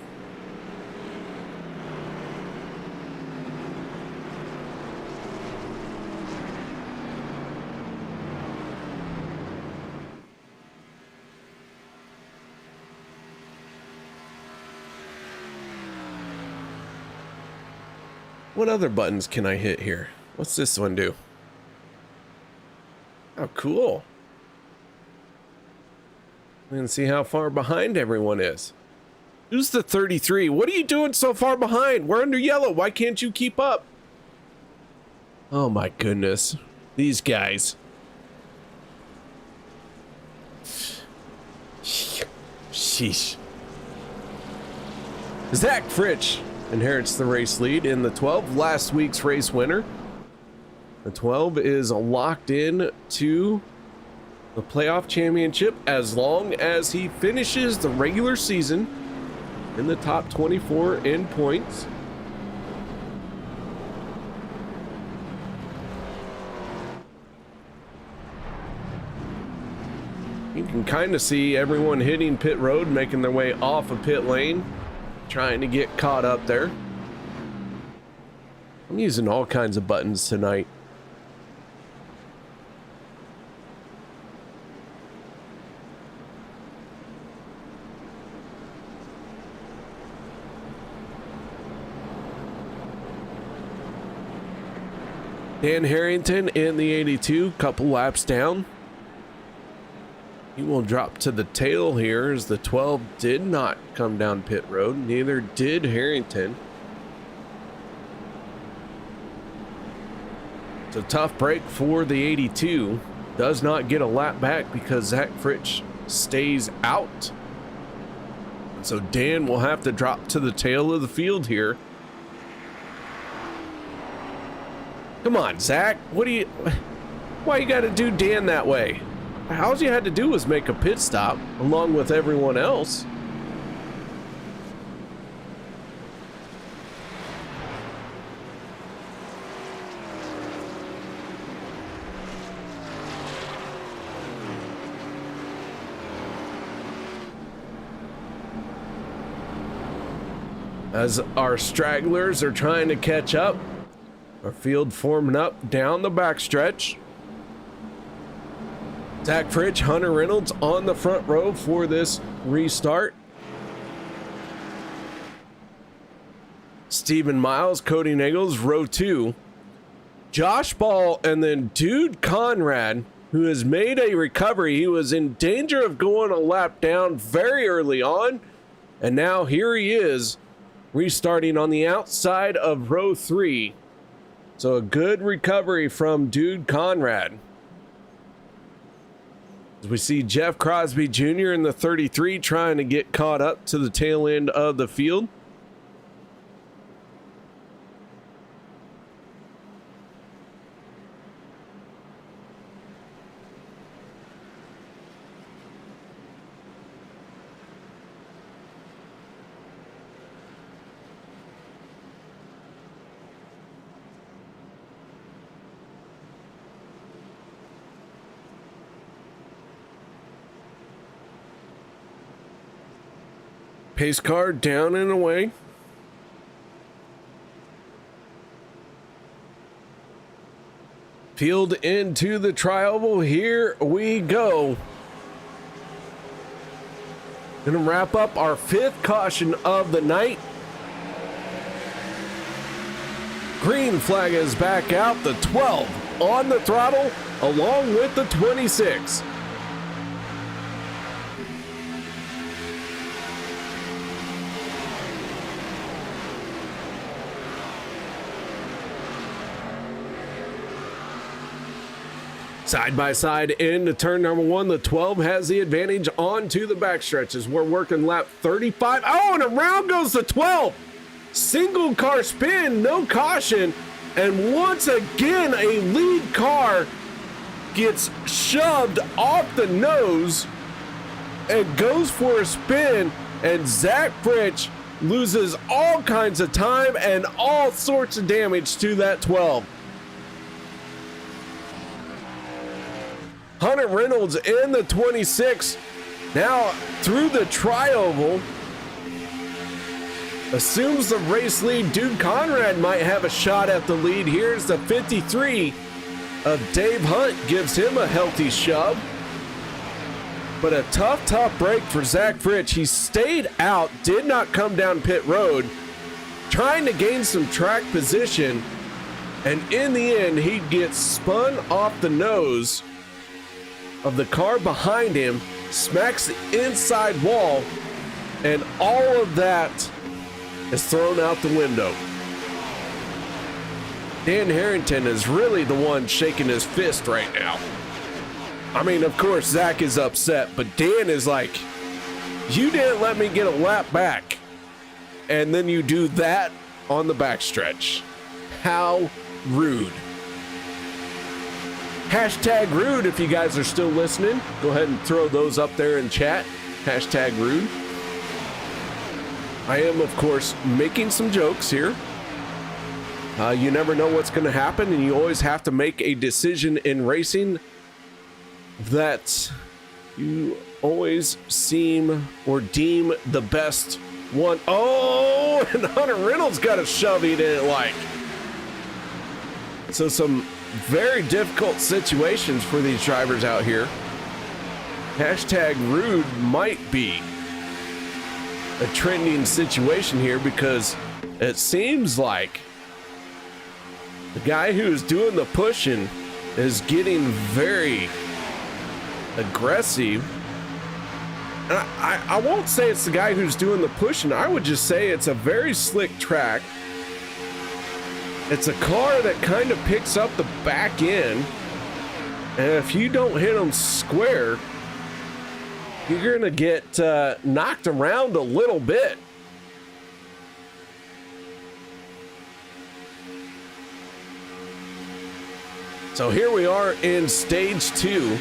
What other buttons can I hit here? What's this one do? Oh, cool. And see how far behind everyone is. Who's the 33? What are you doing so far behind? We're under yellow. Why can't you keep up? Oh my goodness. These guys. Sheesh. Zach Fritsch inherits the race lead in the 12, last week's race winner. The 12 is locked in to the playoff championship as long as he finishes the regular season in the top 24 in points. You can kind of see everyone hitting pit road, making their way off of pit lane, trying to get caught up there. I'm using all kinds of buttons tonight. Dan Harrington in the 82, couple laps down. He will drop to the tail here as the 12 did not come down pit road. Neither did Harrington. It's a tough break for the 82. Does not get a lap back because Zach Fritsch stays out. So Dan will have to drop to the tail of the field here. Come on, Zach. Why you got to do Dan that way? All you had to do was make a pit stop along with everyone else. As our stragglers are trying to catch up, our field forming up down the backstretch. Zach Fritsch, Hunter Reynolds on the front row for this restart. Stephen Miles, Cody Nichols, row 2. Josh Ball, and then Dude Conrad, who has made a recovery. He was in danger of going a lap down very early on, and now here he is restarting on the outside of row 3. So a good recovery from Dude Conrad. As we see Jeff Crosby Jr. in the 33 trying to get caught up to the tail end of the field. Pace car down and away. Field into the tri-oval. Here we go. Gonna wrap up our 5th caution of the night. Green flag is back out. The 12 on the throttle along with the 26. Side by side into turn number 1. The 12 has the advantage onto the back stretches. We're working lap 35. Oh, and around goes the 12. Single car spin, no caution. And once again, a lead car gets shoved off the nose and goes for a spin. And Zach Fritsch loses all kinds of time and all sorts of damage to that 12. Hunter Reynolds in the 26. Now through the tri-oval. Assumes the race lead. Dude Conrad might have a shot at the lead. Here's the 53 of Dave Hunt. Gives him a healthy shove. But a tough break for Zach Fritsch. He stayed out, did not come down pit road, trying to gain some track position. And in the end, he gets spun off the nose of the car behind him, smacks the inside wall, and all of that is thrown out the window. Dan Harrington is really the one shaking his fist right now. I mean, of course, Zach is upset, but Dan is like, you didn't let me get a lap back. And then you do that on the backstretch. How rude. Hashtag rude if you guys are still listening. Go ahead and throw those up there in chat. Hashtag rude. I am, of course, making some jokes here. You never know what's going to happen, and you always have to make a decision in racing that you always seem or deem the best one. Oh, and Hunter Reynolds got a shove he didn't like. So some very difficult situations for these drivers out here. Hashtag rude might be a trending situation here because it seems like the guy who's doing the pushing is getting very aggressive. And I won't say it's the guy who's doing the pushing. I would just say it's a very slick track. It's a car that kind of picks up the back end, and if you don't hit them square, you're gonna get knocked around a little bit. So here we are in stage 2.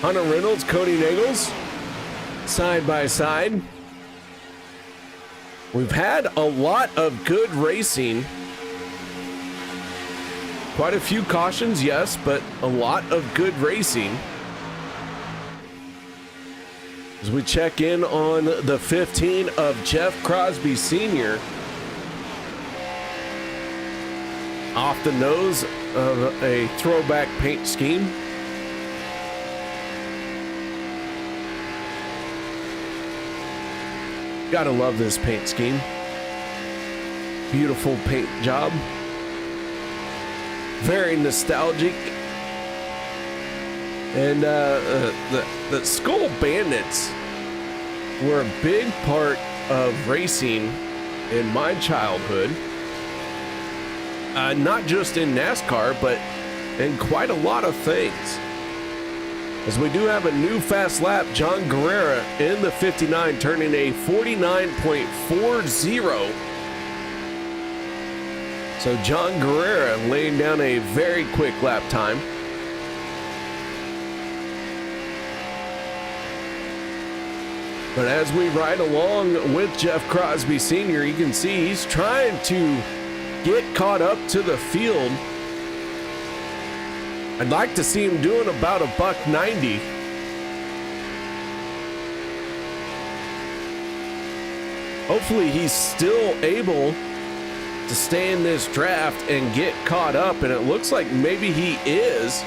Hunter Reynolds, Cody Nagels, side by side. We've had a lot of good racing. Quite a few cautions, yes, but a lot of good racing. As we check in on the 15 of Jeff Crosby Sr. Off the nose of a throwback paint scheme. Gotta love this paint scheme. Beautiful paint job. Very nostalgic. And the Skull Bandits were a big part of racing in my childhood. Not just in NASCAR, but in quite a lot of things. As we do have a new fast lap, John Guerrera in the 59, turning a 49.40. So John Guerrera laying down a very quick lap time. But as we ride along with Jeff Crosby Sr., you can see he's trying to get caught up to the field. I'd like to see him doing about $190. Hopefully he's still able to stay in this draft and get caught up, and it looks like maybe he is.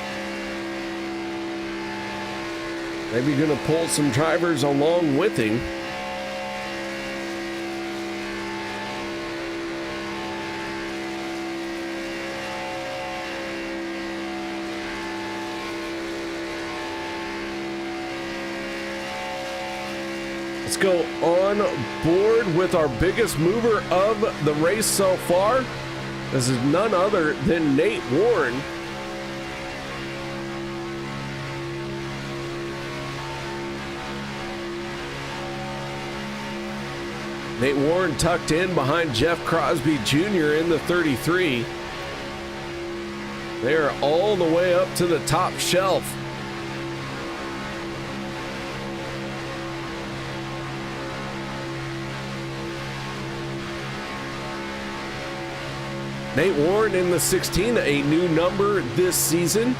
Maybe gonna pull some drivers along with him. Let's go on board with our biggest mover of the race so far. This is none other than Nate Warren. Nate Warren tucked in behind Jeff Crosby Jr. in the 33. They're all the way up to the top shelf. Nate Warren in the 16, a new number this season.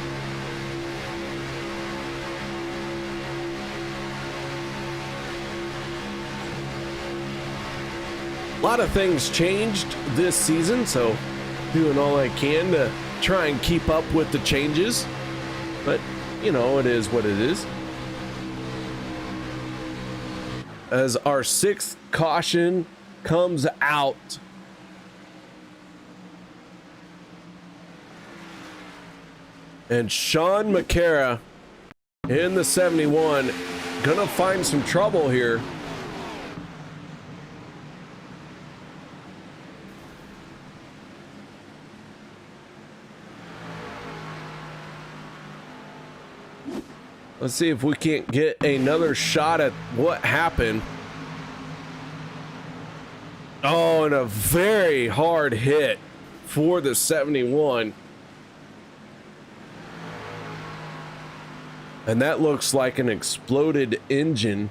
A lot of things changed this season, so doing all I can to try and keep up with the changes. But, you know, it is what it is. As our sixth caution comes out. And Sean McCara in the 71 gonna find some trouble here. Let's see if we can't get another shot at what happened. Oh, and a very hard hit for the 71. And that looks like an exploded engine.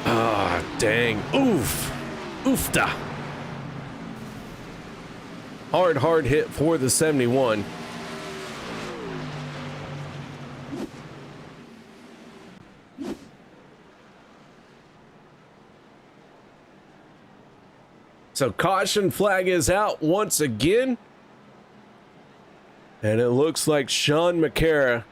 Ah, dang. Oof. Oofta. Hard hit for the 71. So caution flag is out once again. And it looks like Sean McCara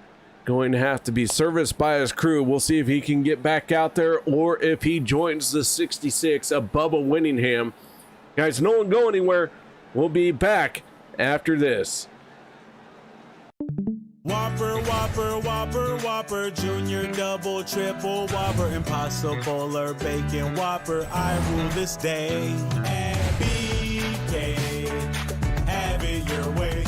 going to have to be serviced by his crew. We'll see if he can get back out there or if he joins the 66 of Bubba Winningham. Guys, no one go anywhere. We'll be back after this. Whopper, Whopper, Whopper, Whopper, Junior, Double, Triple, Whopper, Impossible or Bacon Whopper, I rule this day. And BK, have it your way.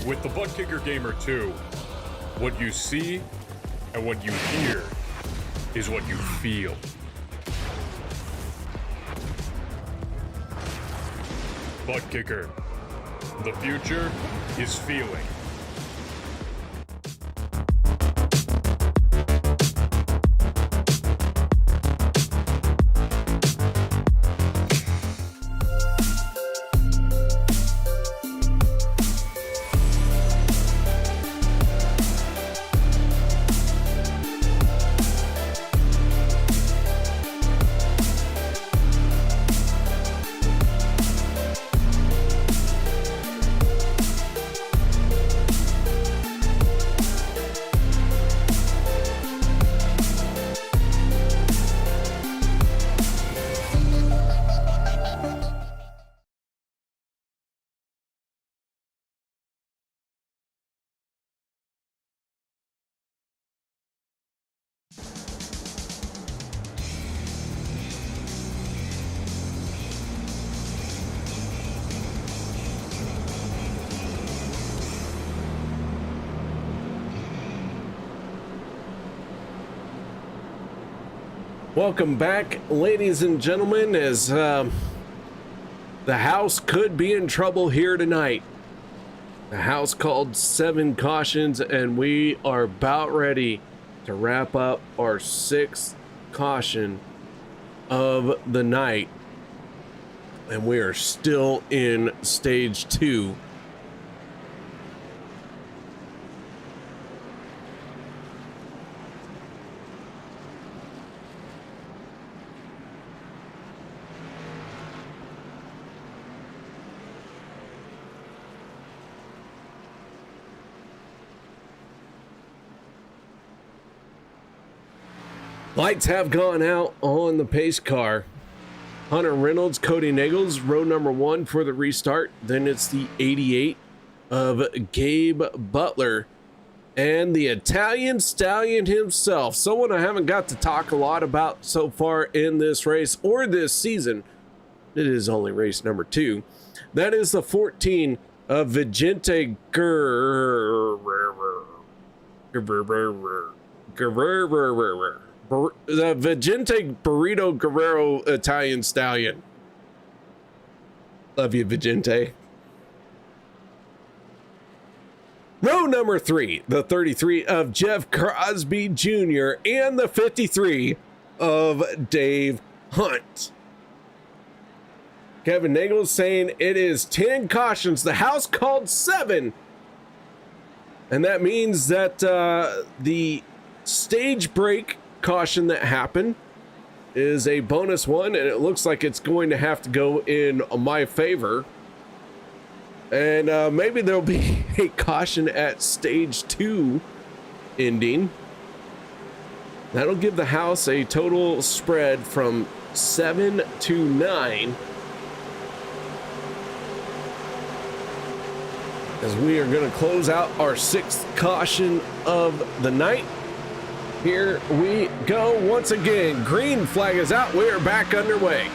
With the Butt Kicker Gamer 2, what you see and what you hear is what you feel. Butt Kicker. The future is feeling. Welcome back, ladies and gentlemen, as the house could be in trouble here tonight. The house called 7 cautions, and we are about ready to wrap up our 6th caution of the night. And we are still in stage 2. Lights have gone out on the pace car. Hunter Reynolds, Cody Nagels, row number 1 for the restart. Then it's the 88 of Gabe Butler and the Italian Stallion himself. Someone I haven't got to talk a lot about so far in this race or this season. It is only race number 2. That is the 14 of Vigente the Vigente Burrito Guerrero Italian Stallion. Love you, Vigente. Row number 3, the 33 of Jeff Crosby Jr. and the 53 of Dave Hunt. Kevin Nagel saying it is 10 cautions. The house called 7. And that means that the stage break caution that happened is a bonus one, and it looks like it's going to have to go in my favor. And maybe there'll be a caution at stage 2 ending. That'll give the house a total spread from 7 to 9. As we are going to close out our 6th caution of the night. Here we go once again. Green flag is out. We are back underway.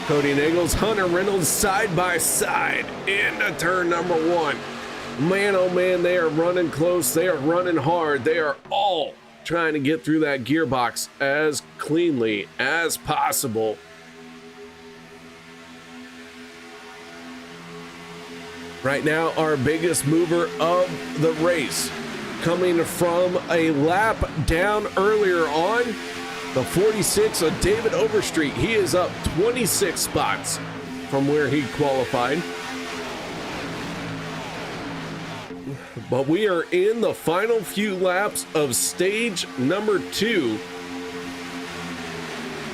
Cody Nagels, Hunter Reynolds side by side into turn number 1. Man, oh man, they are running close. They are running hard. They are all trying to get through that gearbox as cleanly as possible. Right now, our biggest mover of the race, coming from a lap down earlier on, the 46 of David Overstreet. He is up 26 spots from where he qualified. But we are in the final few laps of stage number 2.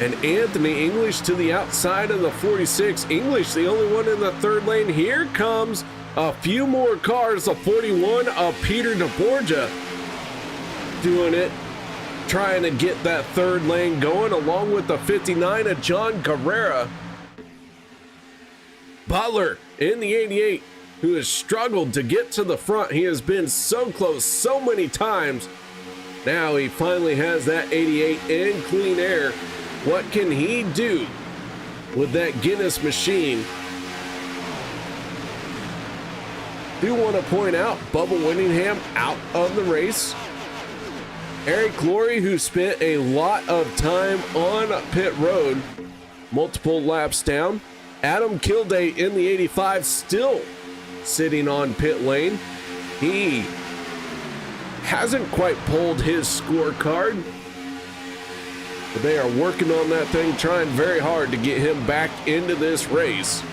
And Anthony English to the outside of the 46. English, the only one in the 3rd lane. Here comes a few more cars. The 41 of Peter DeBorgia doing it, trying to get that 3rd lane going, along with the 59 of John Guerrera. Butler in the 88, who has struggled to get to the front. He has been so close so many times. Now he finally has that 88 in clean air. What can he do with that Guinness machine? Do want to point out Bubba Winningham out of the race. Eric Laurie, who spent a lot of time on pit road, multiple laps down. Adam Kilday in the 85, still sitting on pit lane. He hasn't quite pulled his scorecard, but they are working on that thing, trying very hard to get him back into this race.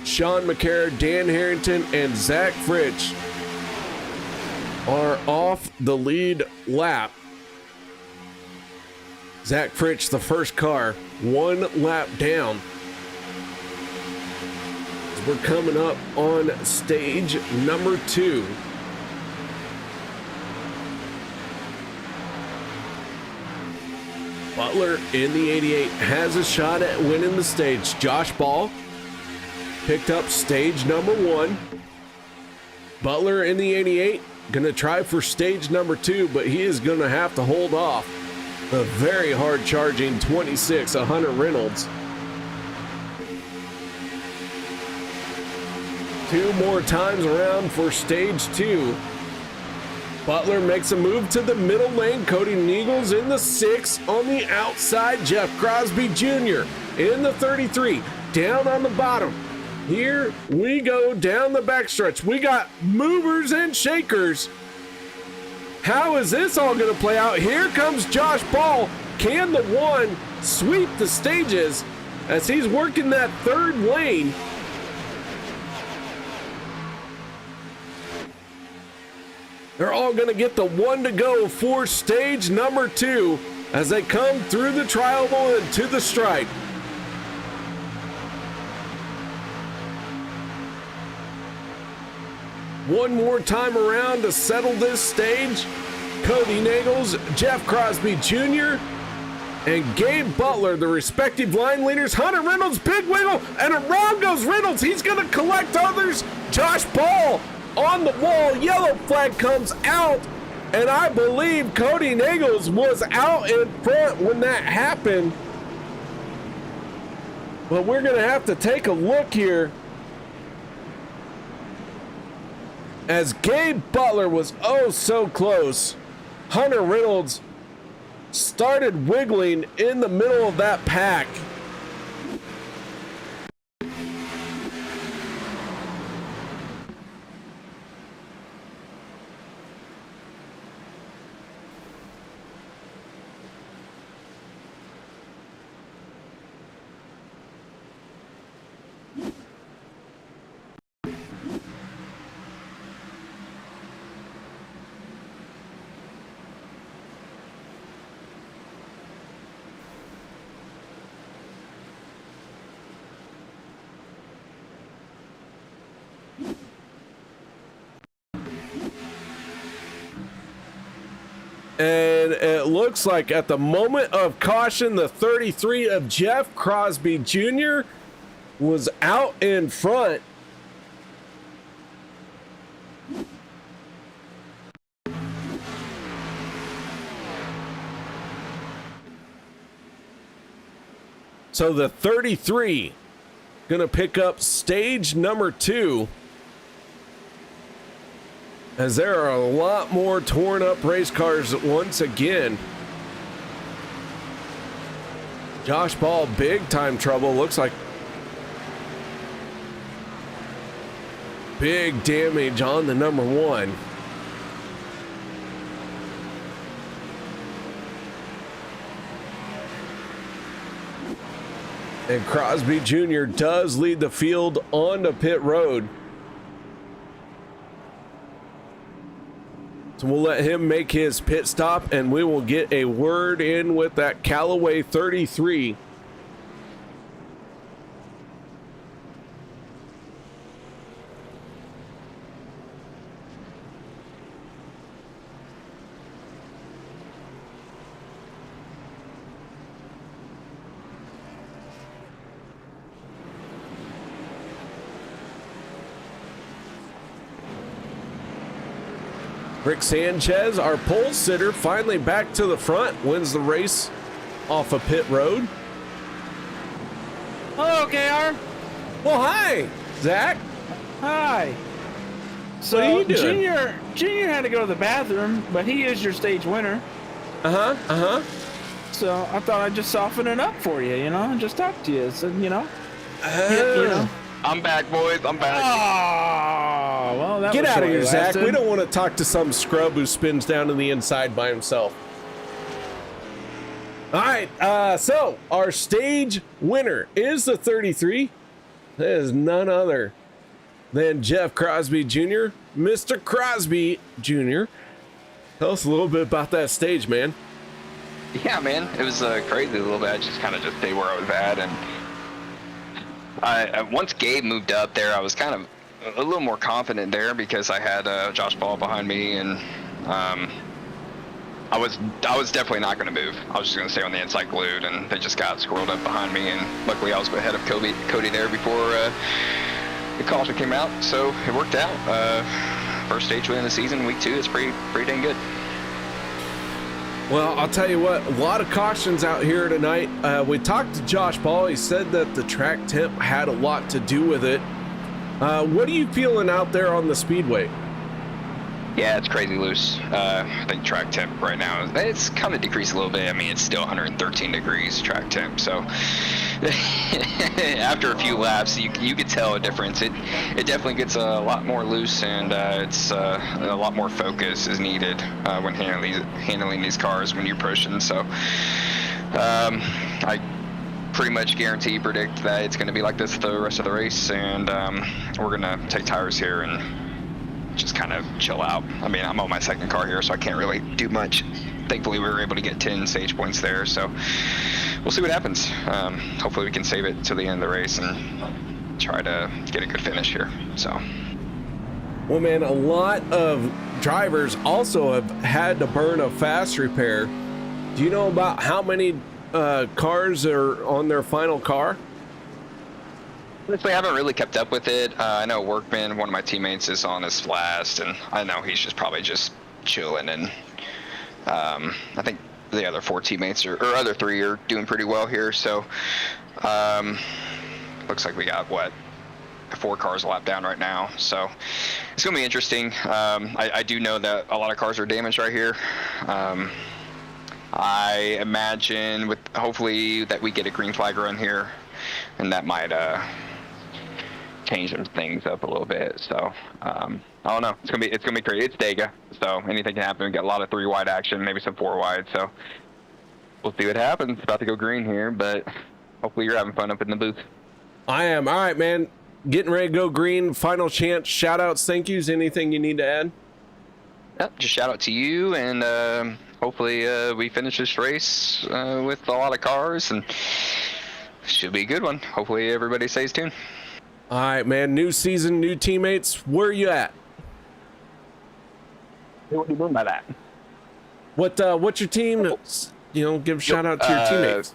Sean McCarr, Dan Harrington, and Zach Fritsch are off the lead lap. Zach Fritsch, the first car, 1 lap down. We're coming up on stage number 2. Butler in the 88 has a shot at winning the stage. Josh Ball picked up stage number 1. Butler in the 88 gonna try for stage number 2, but he is gonna have to hold off the very hard charging 26 of Hunter Reynolds. 2 more times around for stage 2. Butler makes a move to the middle lane. Cody Eagles in the 6 on the outside. Jeff Crosby Jr. in the 33 down on the bottom. Here we go down the backstretch. We got movers and shakers. How is this all going to play out? Here comes Josh Ball. Can the 1 sweep the stages as he's working that 3rd lane? They're all going to get the 1 to go for stage number 2 as they come through the tri-oval and to the stripe. One more time around to settle this stage. Cody Nagels, Jeff Crosby Jr., and Gabe Butler, the respective line leaders. Hunter Reynolds, big wiggle, and around goes Reynolds. He's going to collect others. Josh Ball on the wall, yellow flag comes out, and I believe Cody Nagels was out in front when that happened. But we're going to have to take a look here, as Gabe Butler was oh so close. Hunter Reynolds started wiggling in the middle of that pack. And it looks like at the moment of caution, the 33 of Jeff Crosby Jr. was out in front. So the 33 gonna pick up stage number 2. As there are a lot more torn up race cars once again. Josh Ball, big time trouble. Looks like big damage on the number 1. And Crosby Jr. does lead the field onto pit road. So we'll let him make his pit stop, and we will get a word in with that Callaway 33. Rick Sanchez, our pole sitter, finally back to the front, wins the race off of pit road. Hello, KR. Well, hi, Zach. Hi. So, what are you doing? Junior had to go to the bathroom, but he is your stage winner. So I thought I'd just soften it up for you, and just talk to you. So, I'm back, boys. I'm back. Oh, well, that Get was out of here, Zach. short-lasting. We don't want to talk to some scrub who spins down in the inside by himself. All right, so our stage winner is the 33. That is none other than Jeff Crosby Jr. Mr. Crosby Jr. Tell us a little bit about that stage, man. Yeah, man, it was crazy a little bit. I just kind of stayed where I was at, and once Gabe moved up there, I was kind of a little more confident there because I had Josh Ball behind me, and I was definitely not going to move. I was just going to stay on the inside glued, and they just got squirreled up behind me, and luckily I was ahead of Cody there before the caution came out, so it worked out. First stage win of the season, week 2, is pretty dang good. Well, I'll tell you what, a lot of cautions out here tonight. We talked to Josh Ball. He said that the track temp had a lot to do with it. What are you feeling out there on the speedway? Yeah, it's crazy loose. I think track temp right now, it's kind of decreased a little bit. I mean, it's still 113 degrees track temp, so after a few laps, you can tell a difference. It definitely gets a lot more loose, and it's a lot more focus is needed when handling these cars when you're pushing. So I pretty much predict that it's going to be like this the rest of the race, and we're going to take tires here and just kind of chill out. I mean, I'm on my second car here, so I can't really do much. Thankfully, we were able to get 10 stage points there, so we'll see what happens. Hopefully we can save it to the end of the race and try to get a good finish here. So, well, man, a lot of drivers also have had to burn a fast repair. Do you know about how many cars are on their final car? Honestly, I haven't really kept up with it. I know Workman, one of my teammates, is on his last, and I know he's probably just chilling. And I think the other 4 teammates or other 3 are doing pretty well here. So looks like we got 4 cars a lap down right now. So it's gonna be interesting. I do know that a lot of cars are damaged right here. I imagine hopefully that we get a green flag run here, and that might change some things up a little bit. So I don't know. It's gonna be crazy. It's Dega, so anything can happen. We got a lot of 3 wide action, maybe some 4 wide. So we'll see what happens. It's about to go green here, but hopefully you're having fun up in the booth. I am. All right, man. Getting ready to go green. Final chance. Shout outs. Thank yous. Anything you need to add? Yep. Just shout out to you, and hopefully we finish this race with a lot of cars, and should be a good one. Hopefully everybody stays tuned. All right, man. New season, new teammates. Where are you at? What do you mean by that? What's your team? Give a shout out to your teammates.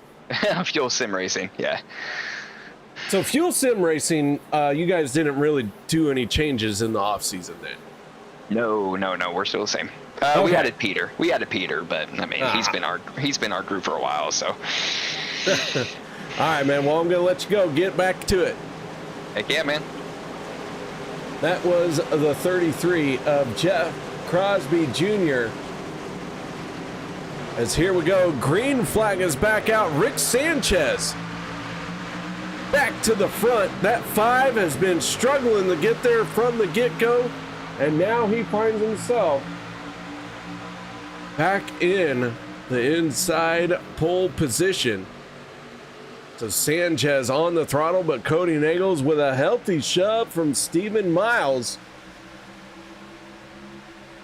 Fuel Sim Racing, yeah. So Fuel Sim Racing, you guys didn't really do any changes in the off season then? No, we're still the same. Okay. We added Peter, but I mean he's been our group for a while, so. All right, man. Well, I'm gonna let you go. Get back to it. Heck yeah, man. That was the 33 of Jeff Crosby Jr. As here we go, green flag is back out. Rick Sanchez back to the front. That 5 has been struggling to get there from the get-go, and now he finds himself back in the inside pole position. So Sanchez on the throttle, but Cody Nagels with a healthy shove from Stephen Miles.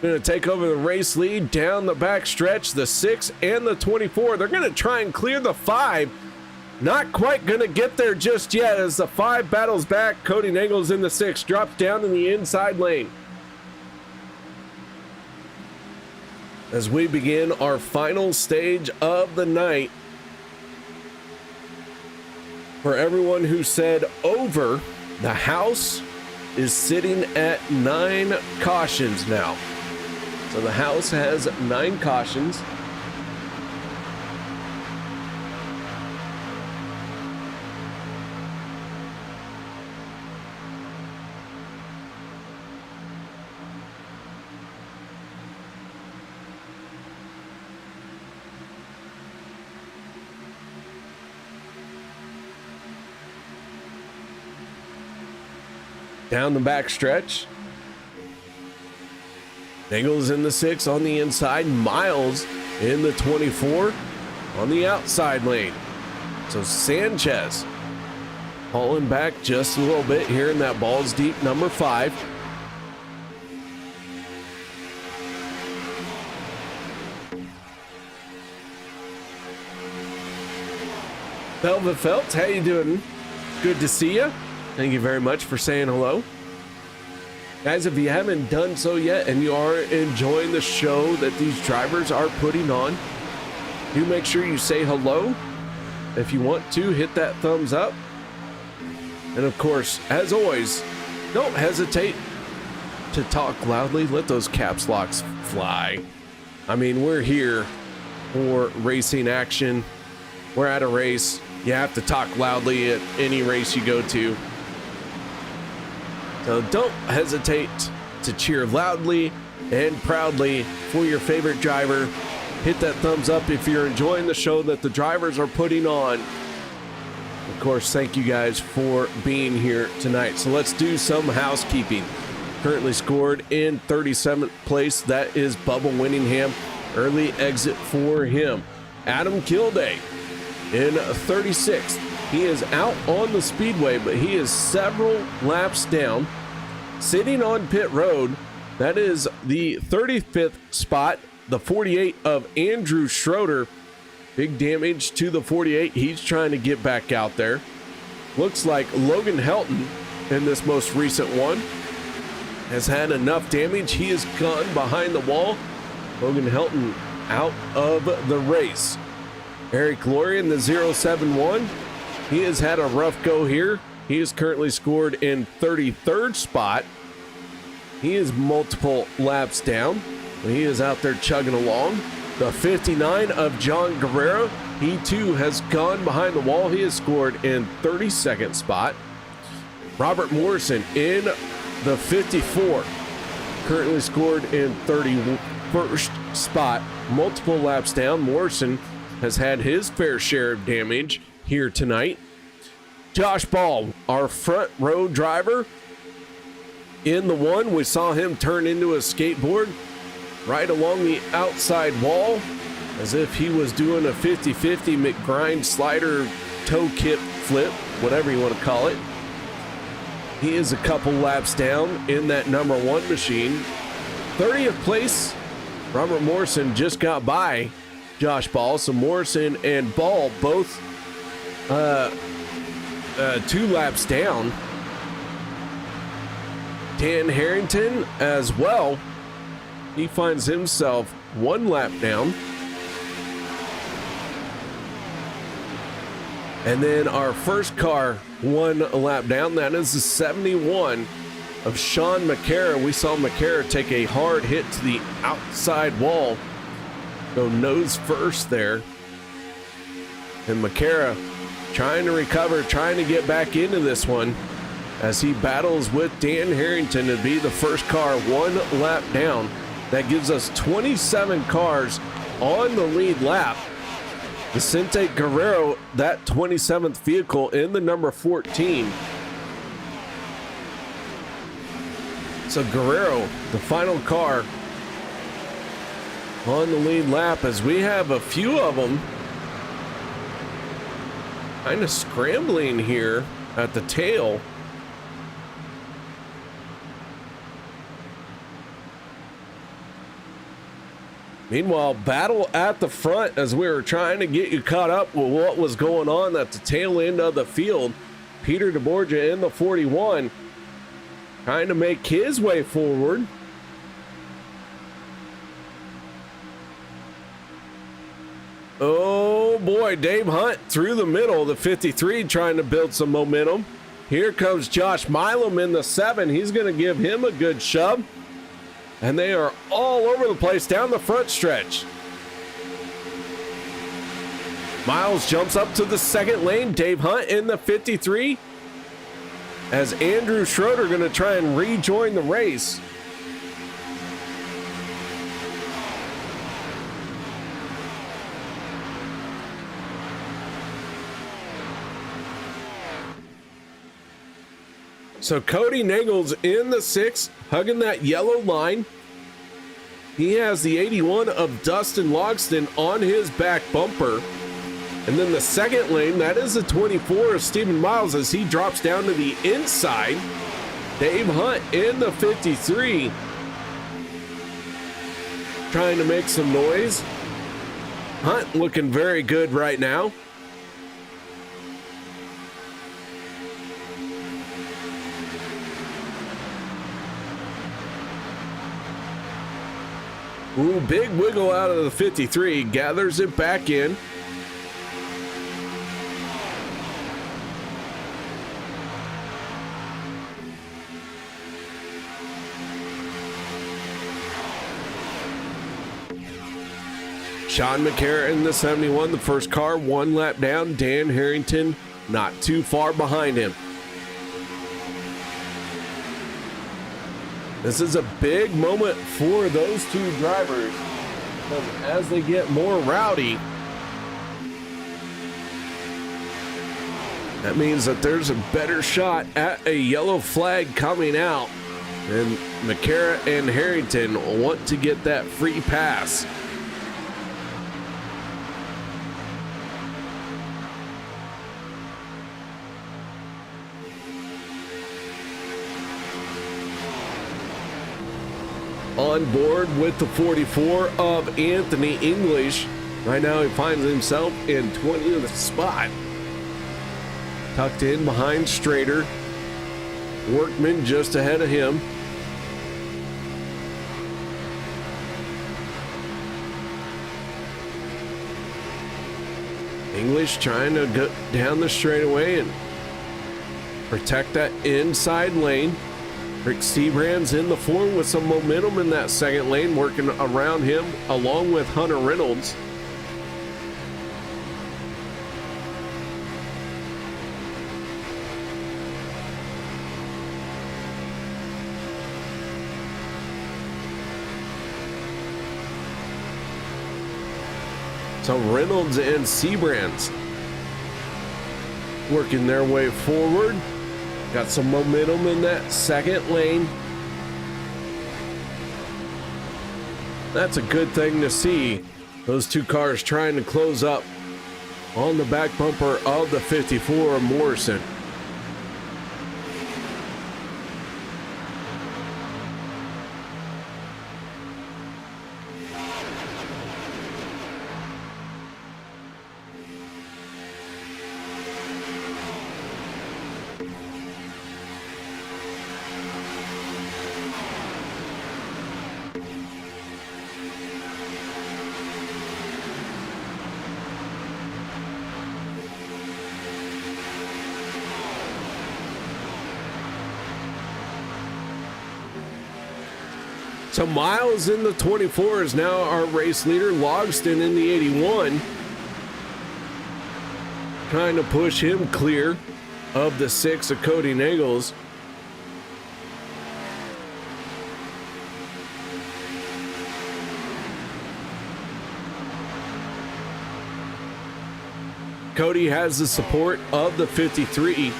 Going to take over the race lead down the back stretch, the 6 and the 24. They're going to try and clear the 5. Not quite going to get there just yet as the 5 battles back. Cody Nagels in the 6 drops down in the inside lane. As we begin our final stage of the night. For everyone who said over, the house is sitting at 9 cautions now. So the house has 9 cautions. Down the back stretch. Nagels in the 6 on the inside. Miles in the 24 on the outside lane. So Sanchez pulling back just a little bit here in that balls deep number 5. Velvet Feltz, how you doing? Good to see you. Thank you very much for saying hello. Guys, if you haven't done so yet and you are enjoying the show that these drivers are putting on, do make sure you say hello. If you want to, hit that thumbs up. And of course, as always, don't hesitate to talk loudly. Let those caps locks fly. I mean, we're here for racing action. We're at a race. You have to talk loudly at any race you go to. So don't hesitate to cheer loudly and proudly for your favorite driver. Hit that thumbs up if you're enjoying the show that the drivers are putting on. Of course, thank you guys for being here tonight. So let's do some housekeeping. Currently scored in 37th place, that is Bubba Winningham. Early exit for him. Adam Kilday in 36th. He is out on the speedway, but he is several laps down. Sitting on pit road, that is the 35th spot, the 48 of Andrew Schroeder. Big damage to the 48. He's trying to get back out there. Looks like Logan Helton in this most recent one has had enough damage. He is gone behind the wall. Logan Helton out of the race. Eric Laurie in the 071. He has had a rough go here. He is currently scored in 33rd spot. He is multiple laps down. He is out there chugging along. The 59 of John Guerrero, he too has gone behind the wall. He has scored in 32nd spot. Robert Morrison in the 54, currently scored in 31st spot. Multiple laps down. Morrison has had his fair share of damage here tonight. Josh Ball, our front row driver, in the one, we saw him turn into a skateboard right along the outside wall as if he was doing a 50-50 McGrind slider toe kip flip, whatever you want to call it. He is a couple laps down in that number one machine. 30th place, Robert Morrison just got by Josh Ball. So Morrison and Ball both 2 laps down. Dan Harrington as well. He finds himself 1 lap down. And then our first car 1 lap down. That is the 71 of Sean McCara. We saw McCara take a hard hit to the outside wall. Go nose first there. And McCara trying to recover, trying to get back into this one as he battles with Dan Harrington to be the first car 1 lap down. That gives us 27 cars on the lead lap. Vicente Guerrero, that 27th vehicle in the number 14. So Guerrero, the final car on the lead lap, as we have a few of them kind of scrambling here at the tail. Meanwhile, battle at the front as we were trying to get you caught up with what was going on at the tail end of the field. Peter DeBorgia in the 41 trying to make his way forward. Oh boy, Dave Hunt through the middle, the 53 trying to build some momentum. Here comes Josh Milam in the 7. He's going to give him a good shove. And they are all over the place down the front stretch. Miles jumps up to the second lane. Dave Hunt in the 53. As Andrew Schroeder going to try and rejoin the race. So Cody Nagel's in the 6, hugging that yellow line. He has the 81 of Dustin Logston on his back bumper. And then the second lane, that is the 24 of Stephen Miles as he drops down to the inside. Dave Hunt in the 53. Trying to make some noise. Hunt looking very good right now. Ooh, big wiggle out of the 53, gathers it back in. Sean McCara in the 71, the first car, 1 lap down. Dan Harrington not too far behind him. This is a big moment for those two drivers as they get more rowdy. That means that there's a better shot at a yellow flag coming out, and McCara and Harrington want to get that free pass. On board with the 44 of Anthony English. Right now he finds himself in 20th spot. Tucked in behind Strader. Workman just ahead of him. English trying to go down the straightaway and protect that inside lane. Rick Seabrand's in the form with some momentum in that second lane, working around him along with Hunter Reynolds. So Reynolds and Seabrand's working their way forward. Got some momentum in that second lane. That's a good thing to see. Those two cars trying to close up on the back bumper of the 54 of Morrison. So Miles in the 24 is now our race leader. Logston in the 81. Trying to push him clear of the 6 of Cody Nagels. Cody has the support of the 53.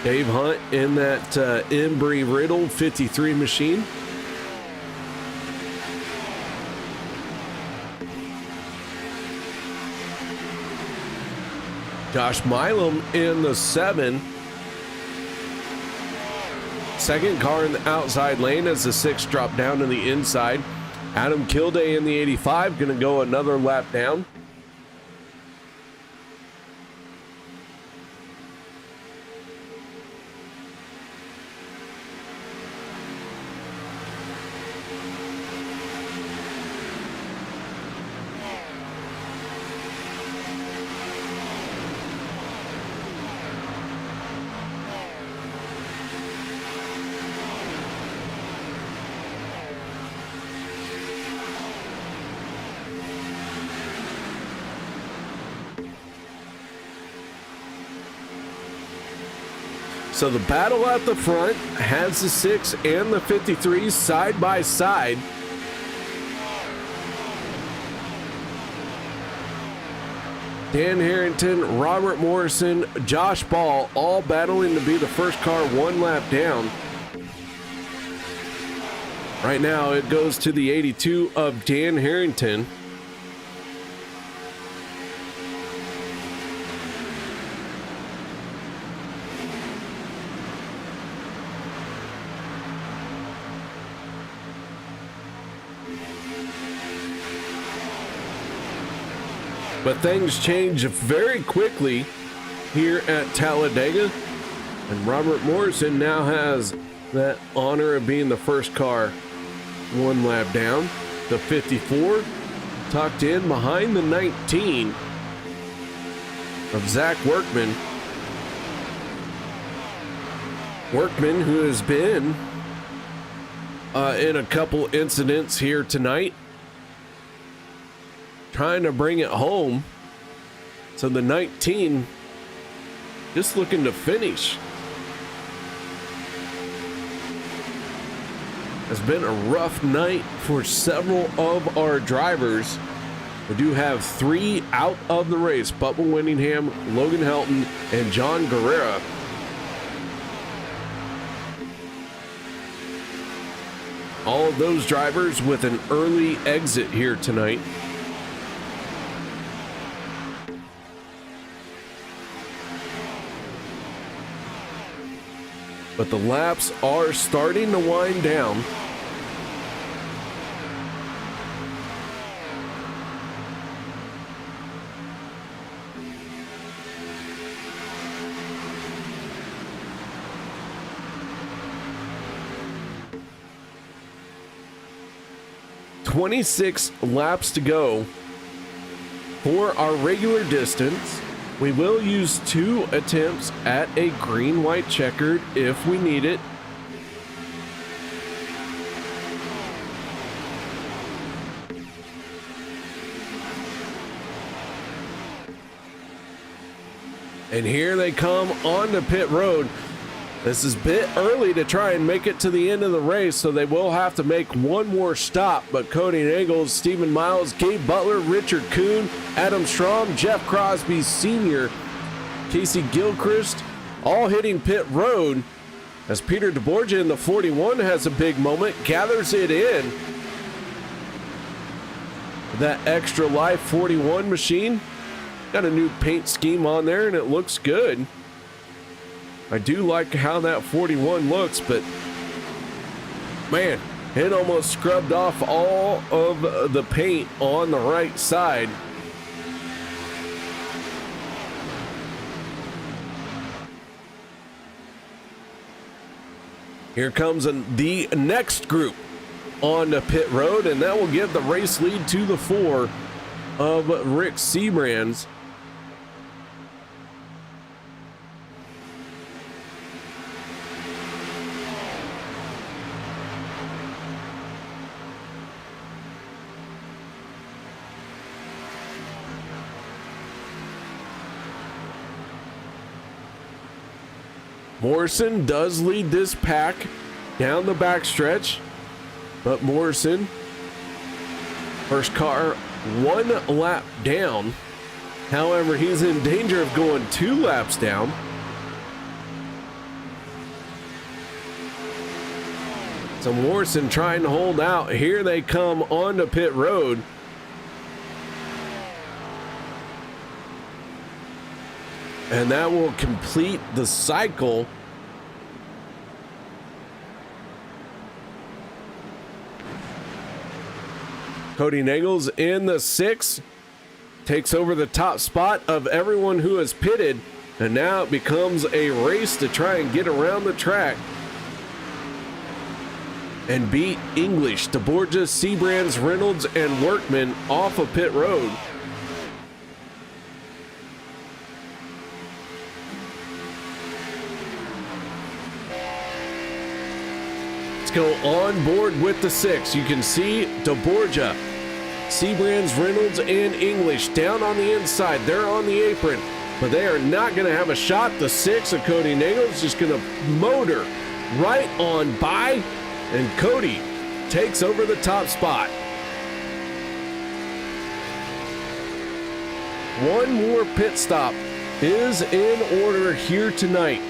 Dave Hunt in that Embry-Riddle 53 machine. Josh Milam in the 7. Second car in the outside lane as the 6 drop down to the inside. Adam Kilday in the 85 going to go another lap down. So the battle at the front has the 6 and the 53 side by side. Dan Harrington, Robert Morrison, Josh Ball all battling to be the first car one lap down. Right now it goes to the 82 of Dan Harrington. But things change very quickly here at Talladega. And Robert Morrison now has that honor of being the first car one lap down. The 54 tucked in behind the 19 of Zach Workman. Workman, who has been in a couple incidents here tonight, trying to bring it home. So the 19 just looking to finish. Has been a rough night for several of our drivers. We do have 3 out of the race: Bubba Winningham, Logan Helton, and John Guerrera. All of those drivers with an early exit here tonight. But the laps are starting to wind down. "26 laps to go for our regular distance. We will use 2 attempts at a green-white checkered if we need it. And here they come onto pit road. This is a bit early to try and make it to the end of the race, so they will have to make one more stop. But Cody Nagels, Stephen Miles, Gabe Butler, Richard Kuhn, Adam Strom, Jeff Crosby Sr., Casey Gilchrist, all hitting pit road as Peter DeBorgia in the 41 has a big moment, gathers it in. That Extra Life 41 machine got a new paint scheme on there and it looks good. I do like how that 41 looks, but man, it almost scrubbed off all of the paint on the right side. Here comes the next group on the pit road, and that will give the race lead to the 4 of Rick Seabrands. Morrison does lead this pack down the backstretch, but Morrison, first car, 1 lap down. However, he's in danger of going 2 laps down. So Morrison trying to hold out. Here they come onto pit road. And that will complete the cycle. Cody Nagels in the 6 takes over the top spot of everyone who has pitted, and now it becomes a race to try and get around the track and beat English, DeBorgia, Seabrands, Reynolds, and Workman off of pit road. Go on board with the 6. You can see DeBorgia, Seabrands, Reynolds, and English down on the inside. They're on the apron, but they are not going to have a shot. The 6 of Cody Nagels just going to motor right on by, and Cody takes over the top spot. One more pit stop is in order here tonight.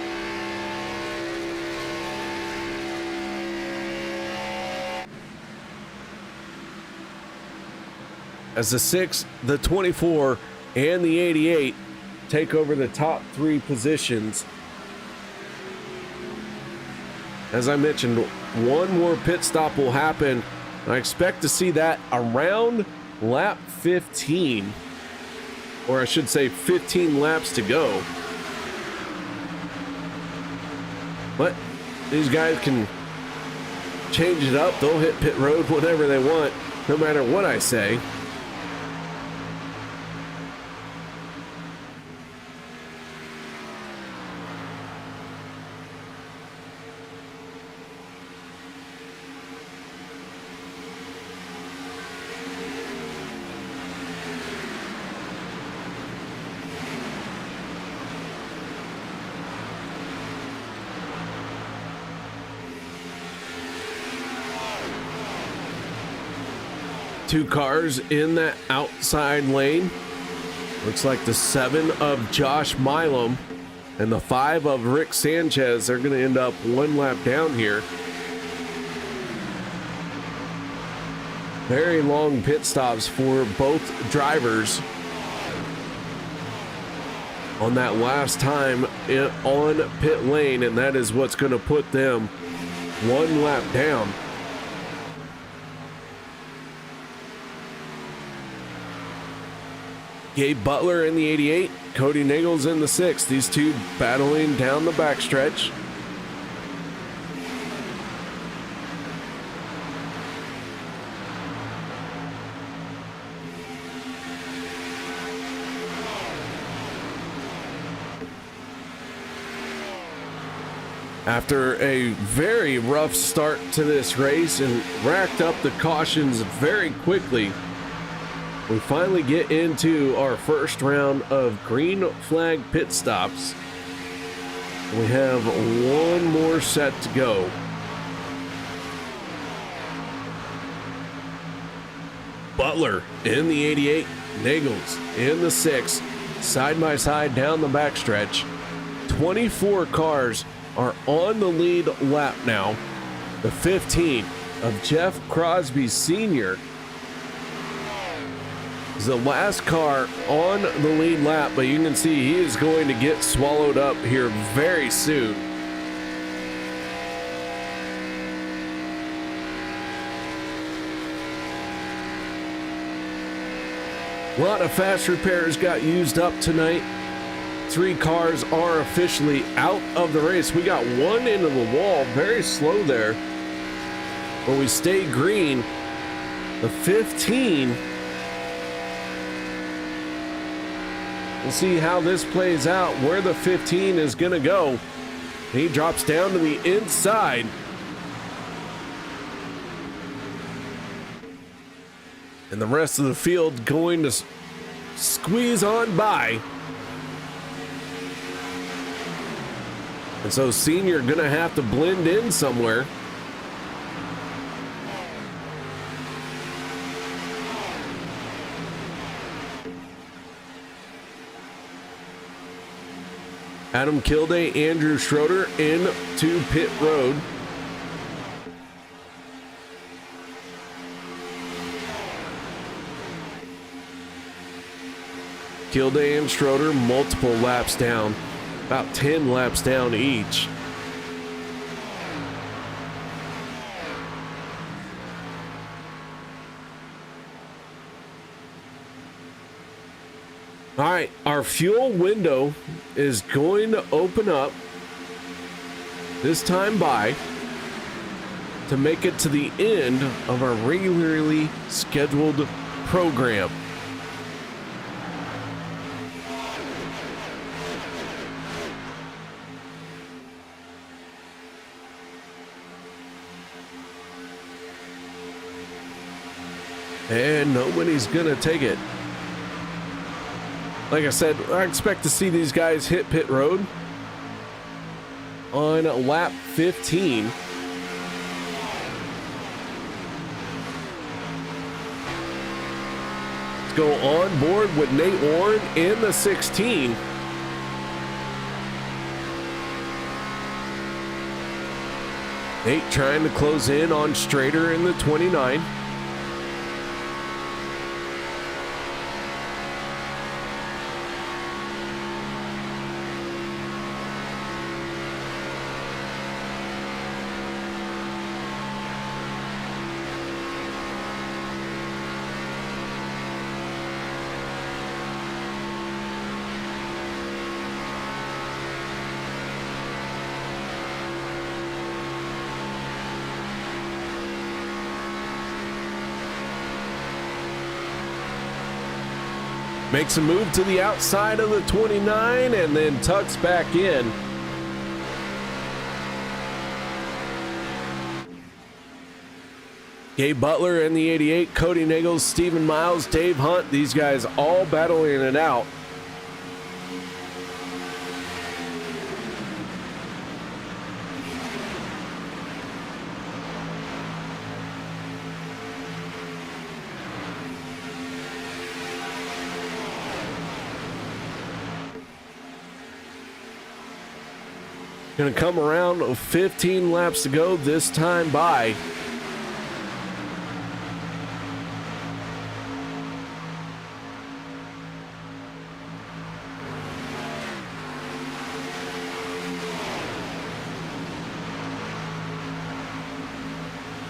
As the 6, the 24, and the 88 take over the top 3 positions. As I mentioned, one more pit stop will happen. I expect to see that around lap 15, or I should say 15 laps to go. But these guys can change it up. They'll hit pit road whenever they want, no matter what I say. 2 cars in that outside lane. Looks like the 7 of Josh Milam and the 5 of Rick Sanchez are going to end up 1 lap down here. Very long pit stops for both drivers on that last time on pit lane, and that is what's going to put them 1 lap down. Gabe Butler in the 88, Cody Nichols in the 6. These two battling down the backstretch. After a very rough start to this race and racked up the cautions very quickly, we finally get into our first round of green flag pit stops. We have 1 more set to go. Butler in the 88, Nichols in the 6, side by side down the backstretch. 24 cars are on the lead lap now. The 15 of Jeff Crosby Sr. is the last car on the lead lap, but you can see he is going to get swallowed up here very soon. A lot of fast repairs got used up tonight. 3 cars are officially out of the race. We got 1 into the wall, very slow there, but we stay green. The 15, we'll see how this plays out, where the 15 is going to go. He drops down to the inside. And the rest of the field going to squeeze on by. And so Senior gonna have to blend in somewhere. Adam Kilday, Andrew Schroeder into pit road. Kilday and Schroeder multiple laps down. About 10 laps down each. All right, our fuel window is going to open up this time by to make it to the end of our regularly scheduled program. And nobody's gonna take it. Like I said, I expect to see these guys hit pit road on lap 15. Let's go on board with Nate Warren in the 16. Nate trying to close in on Strader in the 29. Makes a move to the outside of the 29 and then tucks back in. Gabe Butler in the 88, Cody Nichols, Stephen Miles, Dave Hunt, these guys all battling it out. Gonna come around 15 laps to go this time by.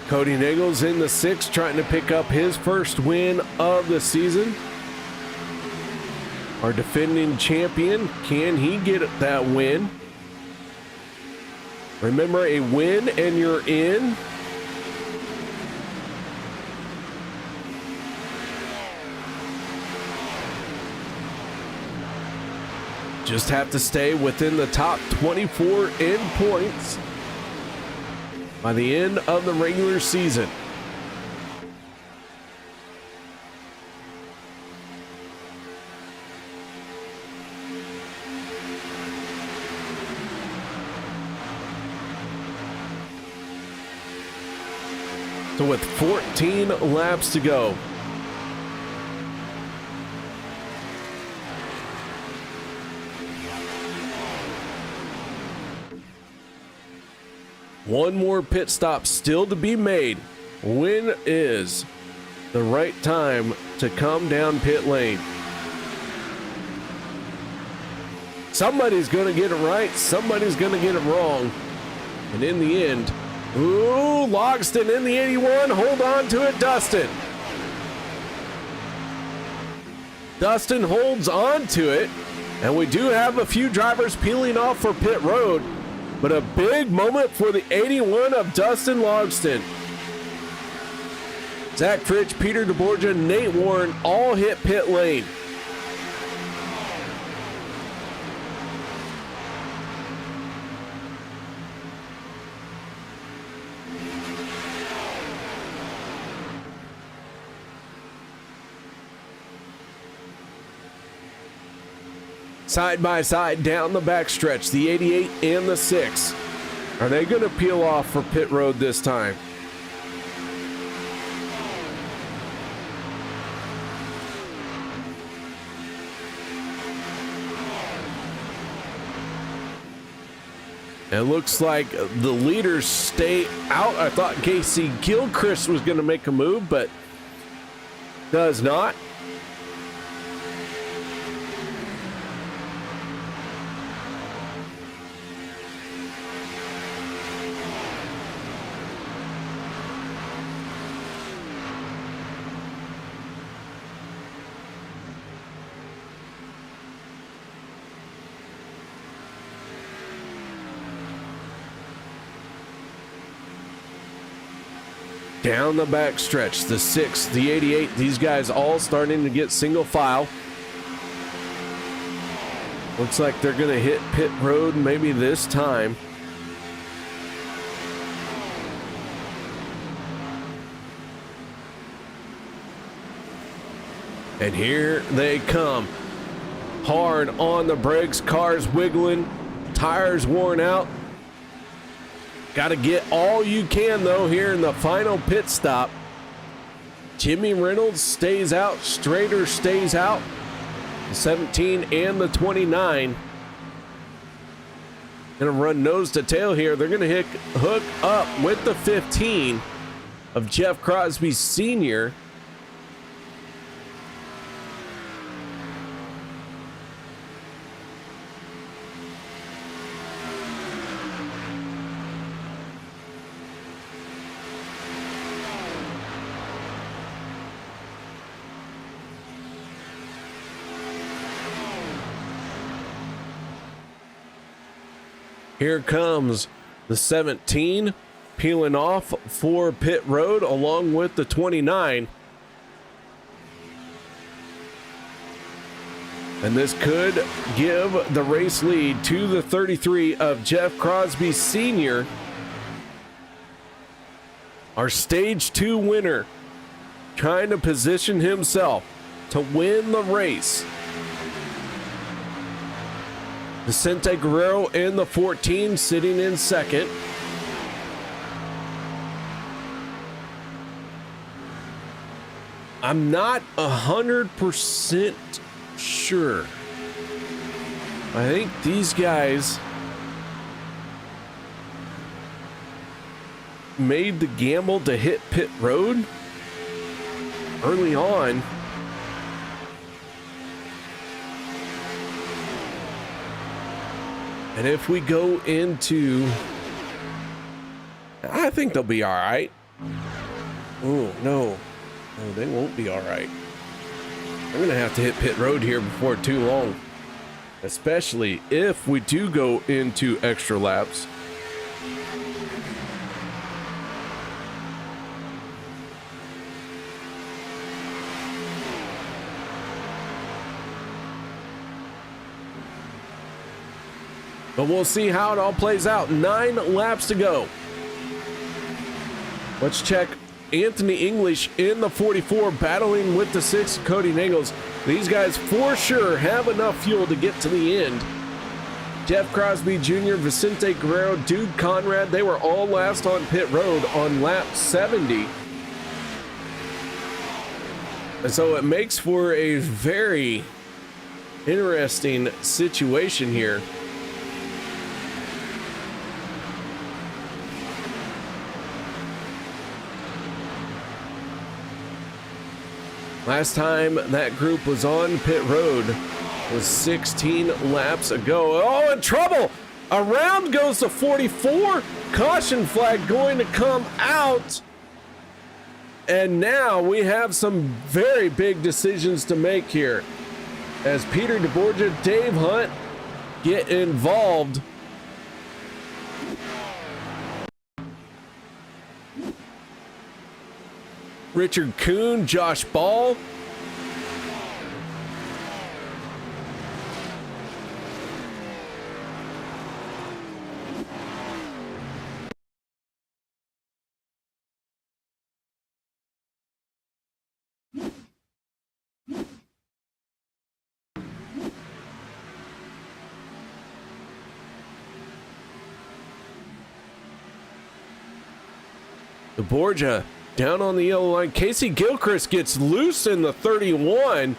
Cody Nagel's in the 6th, trying to pick up his first win of the season. Our defending champion, can he get that win? Remember, a win and you're in. Just have to stay within the top 24 in points by the end of the regular season. So with 14 laps to go, one more pit stop still to be made. When is the right time to come down pit lane? Somebody's going to get it right. Somebody's going to get it wrong. And in the end, ooh, Logston in the 81. Hold on to it, Dustin. Dustin holds on to it. And we do have a few drivers peeling off for pit road. But a big moment for the 81 of Dustin Logston. Zach Fritsch, Peter DeBorgia, Nate Warren all hit pit lane. Side by side down the backstretch, the 88 and the 6. Are they going to peel off for pit road this time? It looks like the leaders stay out. I thought Casey Gilchrist was going to make a move, but does not. Down the back stretch, the 6, the 88, these guys all starting to get single file. Looks like they're going to hit pit road maybe this time. And here they come. Hard on the brakes, cars wiggling, tires worn out. Got to get all you can, though, here in the final pit stop. Jimmy Reynolds stays out. Strader stays out. The 17 and the 29. Going to run nose to tail here. They're going to hook up with the 15 of Jeff Crosby Sr. Here comes the 17 peeling off for pit road along with the 29. And this could give the race lead to the 33 of Jeff Crosby Sr. Our stage 2 winner, trying to position himself to win the race. Vicente Guerrero in the 14 sitting in second. I'm not 100% sure. I think these guys made the gamble to hit pit road early on. And if we go into, I think they'll be all right. Oh, no, they won't be all right. I'm going to have to hit pit road here before too long, especially if we do go into extra laps. But we'll see how it all plays out. 9 laps to go. Let's check Anthony English in the 44, battling with the 6, Cody Nagels. These guys for sure have enough fuel to get to the end. Jeff Crosby Jr., Vicente Guerrero, Dude Conrad, they were all last on pit road on lap 70. And so it makes for a very interesting situation here. Last time that group was on pit road was 16 laps ago. Oh, in trouble! Around goes the 44. Caution flag going to come out. And now we have some very big decisions to make here, as Peter DeBorgia, Dave Hunt get involved. Richard Kuhn, Josh Ball. DeBorgia down on the yellow line. Casey Gilchrist gets loose in the 31.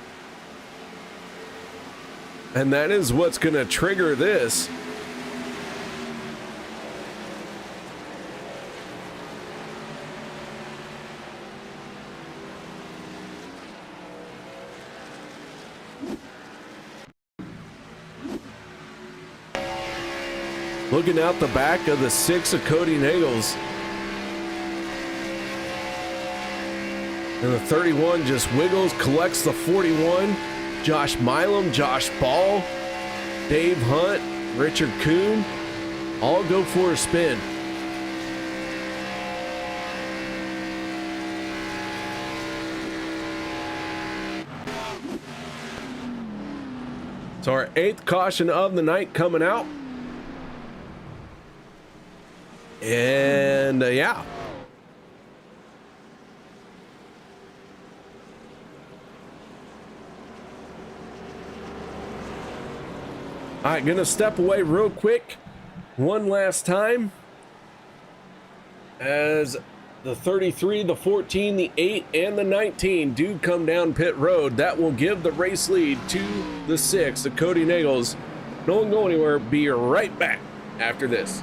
And that is what's going to trigger this. Looking out the back of the 6 of Cody Nagels. And the 31 just wiggles, collects the 41. Josh Milam, Josh Ball, Dave Hunt, Richard Kuhn, all go for a spin. So our 8th caution of the night coming out. And yeah. All right, gonna step away real quick one last time as the 33, the 14, the 8, and the 19 do come down pit road. That will give the race lead to the 6, the Cody Nagels. Don't go anywhere. Be right back after this.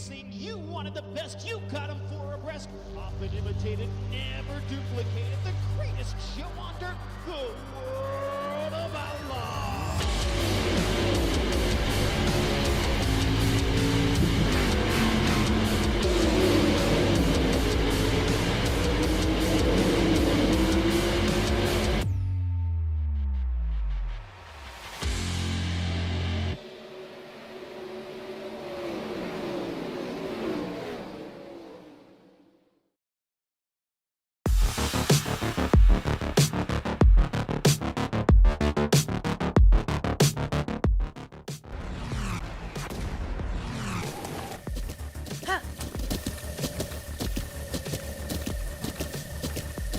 Racing. You wanted the best, you got them 4 abreast. Often imitated, never duplicated. The greatest show on dirt, the World of Outlaws.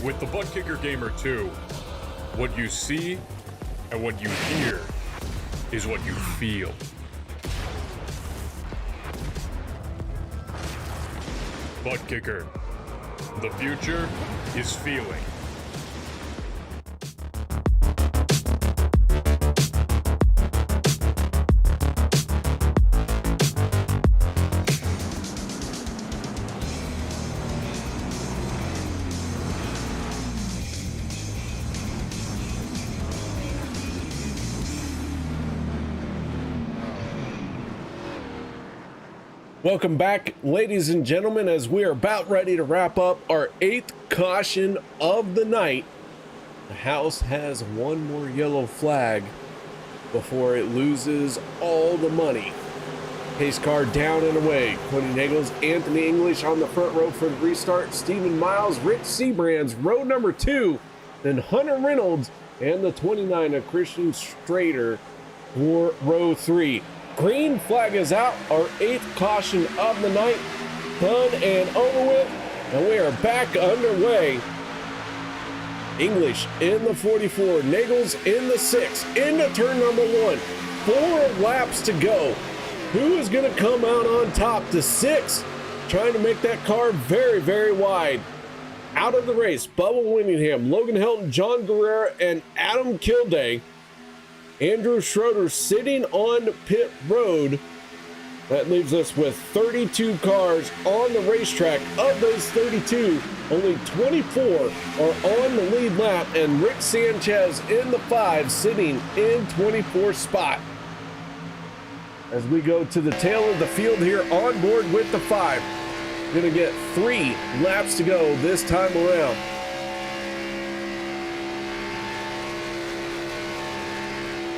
With the Butt Kicker Gamer 2, what you see and what you hear is what you feel. Butt Kicker. The future is feeling. Welcome back, ladies and gentlemen, as we are about ready to wrap up our 8th caution of the night. The house has one more yellow flag before it loses all the money. Pace car down and away. Cody Nagels, Anthony English on the front row for the restart. Stephen Miles, Rich Seabrands, row number 2. Then Hunter Reynolds and the 29 of Christian Strader for row 3. Green flag is out, our 8th caution of the night, done and over with, and we are back underway. English in the 44, Nagels in the 6, into turn number 1, 4 laps to go. Who is going to come out on top? The 6, trying to make that car very, very wide. Out of the race, Bubba Winningham, Logan Helton, John Guerrero, and Adam Kilday. Andrew Schroeder sitting on pit road. That leaves us with 32 cars on the racetrack. Of those 32, only 24 are on the lead lap, and Rick Sanchez in the 5 sitting in 24th spot. As we go to the tail of the field here on board with the 5. Gonna get 3 laps to go this time around.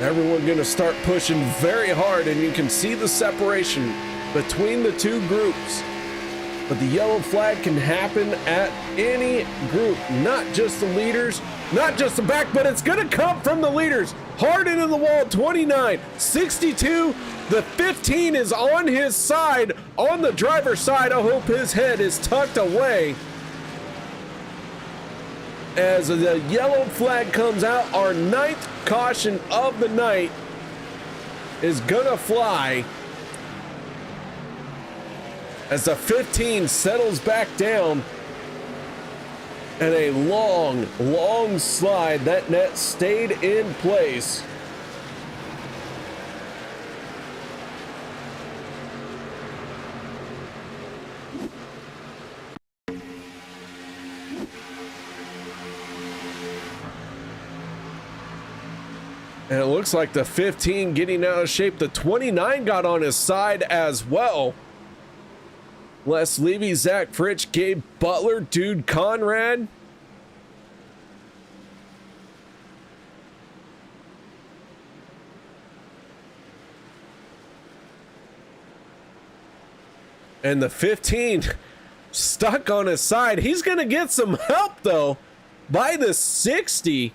Everyone going to start pushing very hard, and you can see the separation between the two groups. But the yellow flag can happen at any group, not just the leaders, not just the back, but it's going to come from the leaders. Hard into the wall, 29, 62. The 15 is on his side, on the driver's side. I hope his head is tucked away. As the yellow flag comes out, our 9th caution of the night is gonna fly as the 15 settles back down, and a long slide. That net stayed in place. And it looks like the 15 getting out of shape. The 29 got on his side as well. Les Levy, Zach Fritsch, Gabe Butler, Dude Conrad. And the 15 stuck on his side. He's going to get some help, though, by the 60.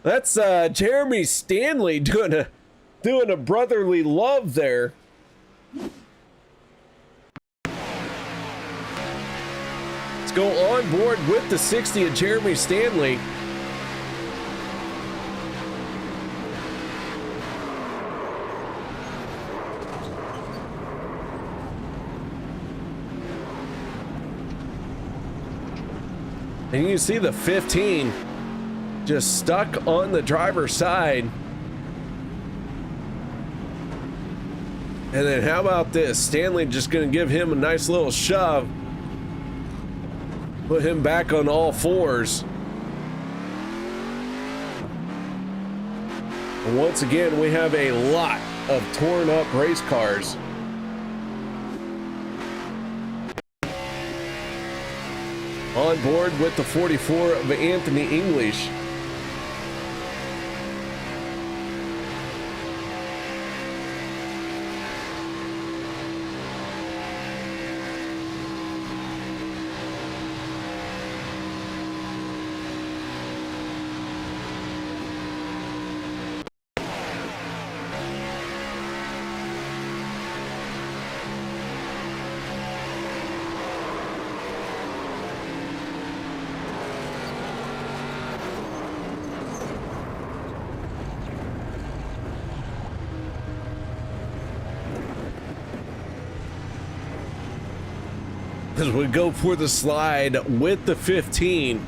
That's Jeremy Stanley doing a brotherly love there. Let's go on board with the 60 of Jeremy Stanley. And you see the 15 just stuck on the driver's side. And then how about this? Stanley just going to give him a nice little shove. Put him back on all fours. And once again, we have a lot of torn up race cars. On board with the 44 of Anthony English. As we go for the slide with the 15.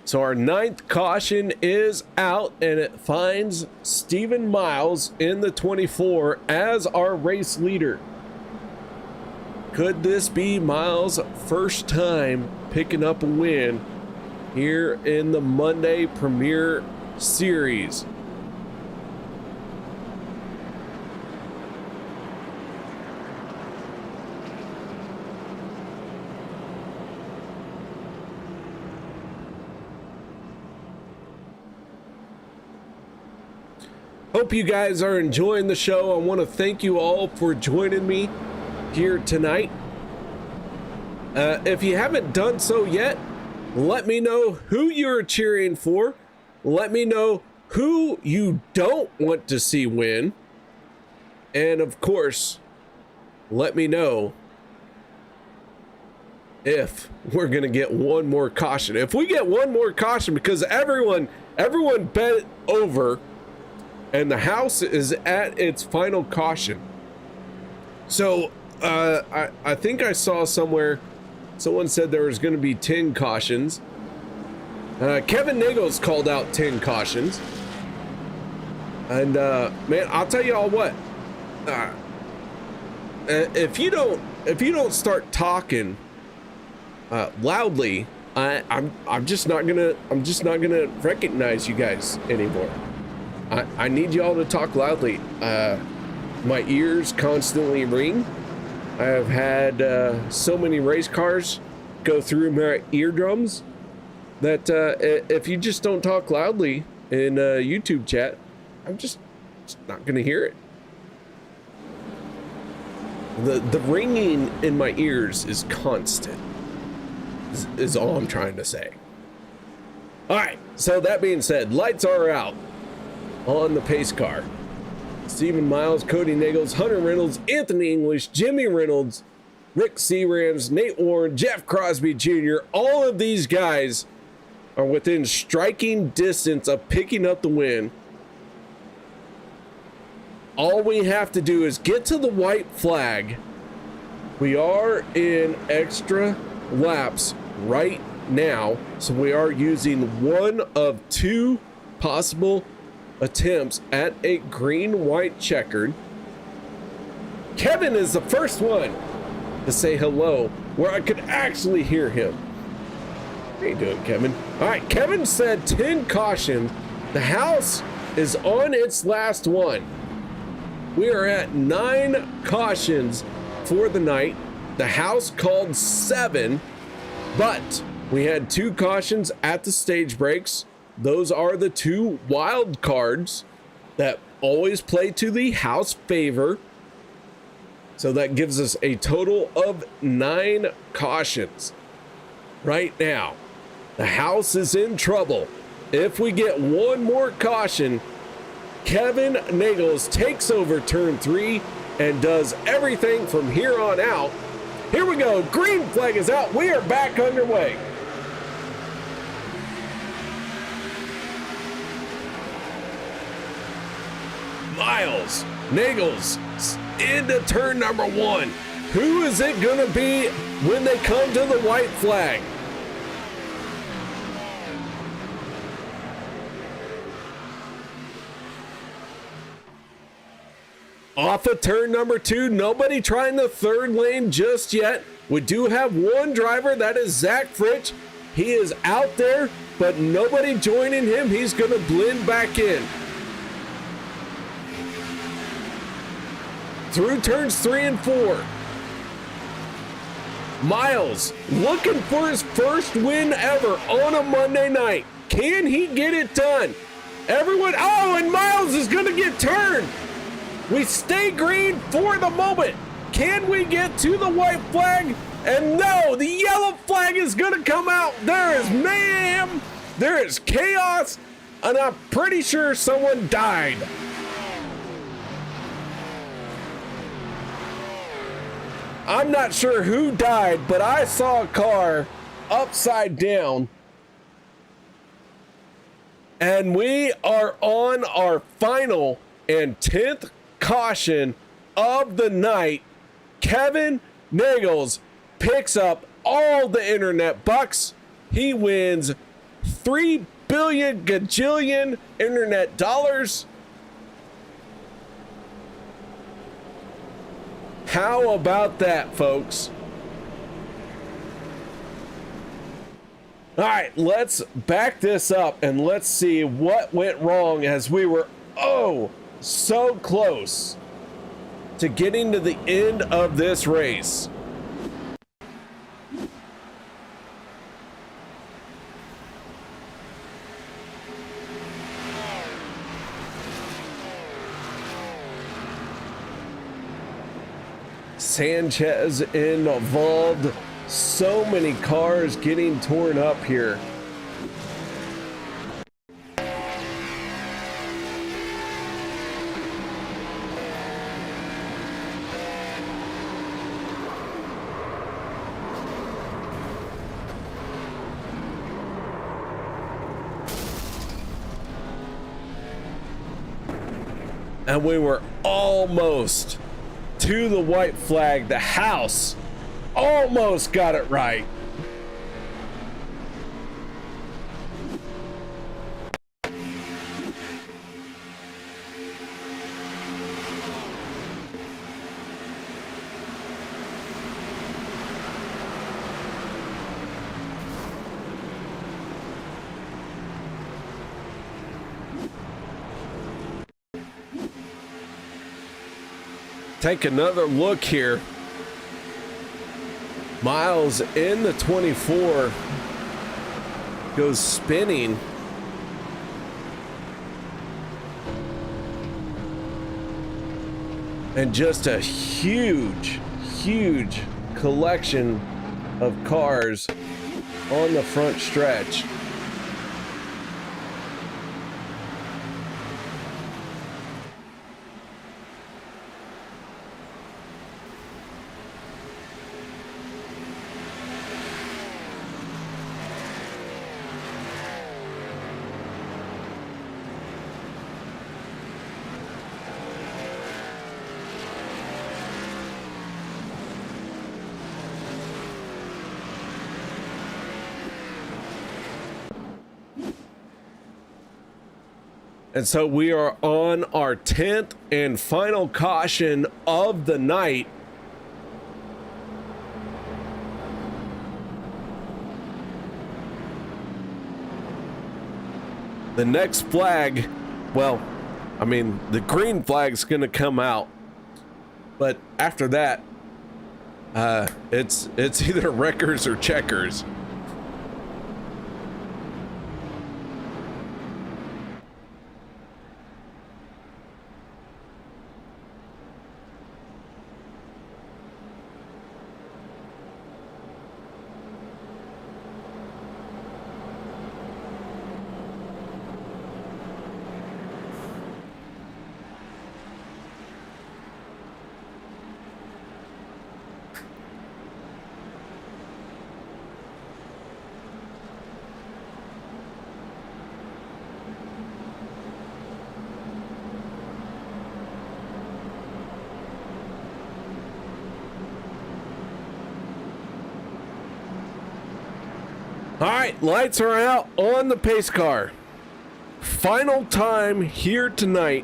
So our 9th caution is out, and it finds Stephen Miles in the 24 as our race leader. Could this be Miles' first time picking up a win here in the Monday Premier Series? Hope you guys are enjoying the show. I want to thank you all for joining me here tonight. If you haven't done so yet, let me know who you're cheering for. Let me know who you don't want to see win. And of course, let me know if we're going to get one more caution. If we get one more caution, because everyone bet over, and the house is at its final caution. So I think I saw somewhere someone said there was going to be 10 cautions. Kevin Nichols called out 10 cautions. And man, I'll tell you all what. If you don't start talking loudly, I'm just not gonna recognize you guys anymore. I need y'all to talk loudly. My ears constantly ring. I have had so many race cars go through my eardrums that if you just don't talk loudly in YouTube chat, I'm just not gonna hear it. The ringing in my ears is constant, is all I'm trying to say. All right, so that being said, lights are out on the pace car. Stephen Miles, Cody Nichols, Hunter Reynolds, Anthony English, Jimmy Reynolds, Rick Searams, Nate Warren, Jeff Crosby Jr., all of these guys are within striking distance of picking up the win. All we have to do is get to the white flag. We are in extra laps right now, so we are using one of two possible attempts at a green-white checkered. Kevin is the first one to say hello where I could actually hear him. How you doing, Kevin? All right, Kevin said 10 caution. The house is on its last one. We are at 9 cautions for the night. The house called 7, but we had 2 cautions at the stage breaks. Those are the 2 wild cards that always play to the house favor. So that gives us a total of 9 cautions. Right now, the house is in trouble. If we get one more caution, Kevin Nichols takes over turn 3 and does everything from here on out. Here we go. Green flag is out. We are back underway. Miles Nichols into turn number 1. Who is it going to be when they come to the white flag? Off of turn number 2, nobody trying the third lane just yet. We do have one driver, that is Zach Fritsch. He is out there, but nobody joining him. He's going to blend back in. Through turns 3 and 4. Miles looking for his first win ever on a Monday night. Can he get it done? Everyone, oh, and Miles is going to get turned. We stay green for the moment. Can we get to the white flag? And no, the yellow flag is going to come out. There is mayhem. There is chaos. And I'm pretty sure someone died. I'm not sure who died, but I saw a car upside down. And we are on our final and 10th caution of the night. Kevin Nichols picks up all the internet bucks. He wins 3 billion gajillion internet dollars. How about that, folks? All right, let's back this up and let's see what went wrong as we were, so close to getting to the end of this race. Sanchez involved. So many cars getting torn up here. And we were almost to the white flag. The house almost got it right. Take another look here. Miles in the 24 goes spinning. And just a huge collection of cars on the front stretch. And so we are on our 10th and final caution of the night. The next flag, well, I mean, the green flag's going to come out. But after that, it's either wreckers or checkers. All right, lights are out on the pace car. Final time here tonight.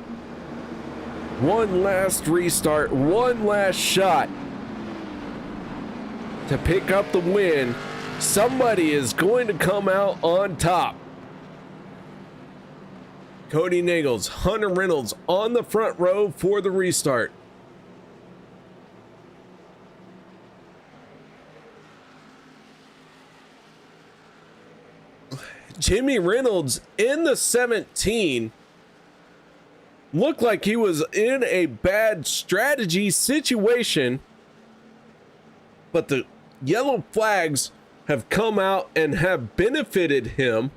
One last restart, one last shot to pick up the win. Somebody is going to come out on top. Cody Nagels, Hunter Reynolds on the front row for the restart. Jimmy Reynolds in the 17 looked like he was in a bad strategy situation, but the yellow flags have come out and have benefited him,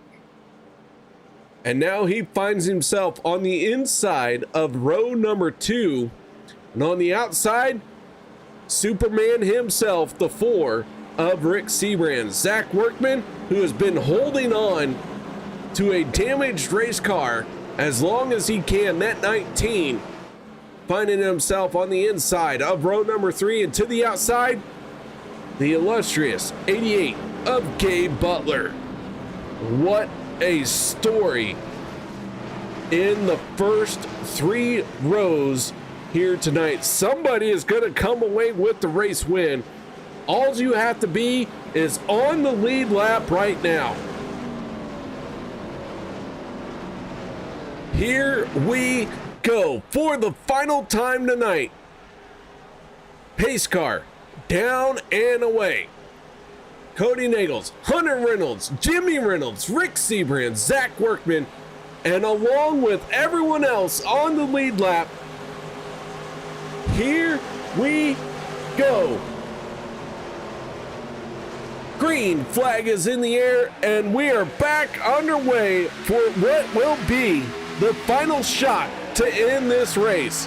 and now he finds himself on the inside of row number 2, and on the outside, Superman himself, the 4 of Rick Seabrand, Zach Workman, who has been holding on to a damaged race car as long as he can. That 19 finding himself on the inside of row number 3, and to the outside, the illustrious 88 of Gabe Butler. What a story in the first 3 rows here tonight. Somebody is going to come away with the race win. All you have to be is on the lead lap right now. Here we go for the final time tonight. Pace car down and away. Cody Nagels, Hunter Reynolds, Jimmy Reynolds, Rick Seabrand, Zach Workman, and along with everyone else on the lead lap, here we go. Green flag is in the air, and we are back underway for what will be the final shot to end this race.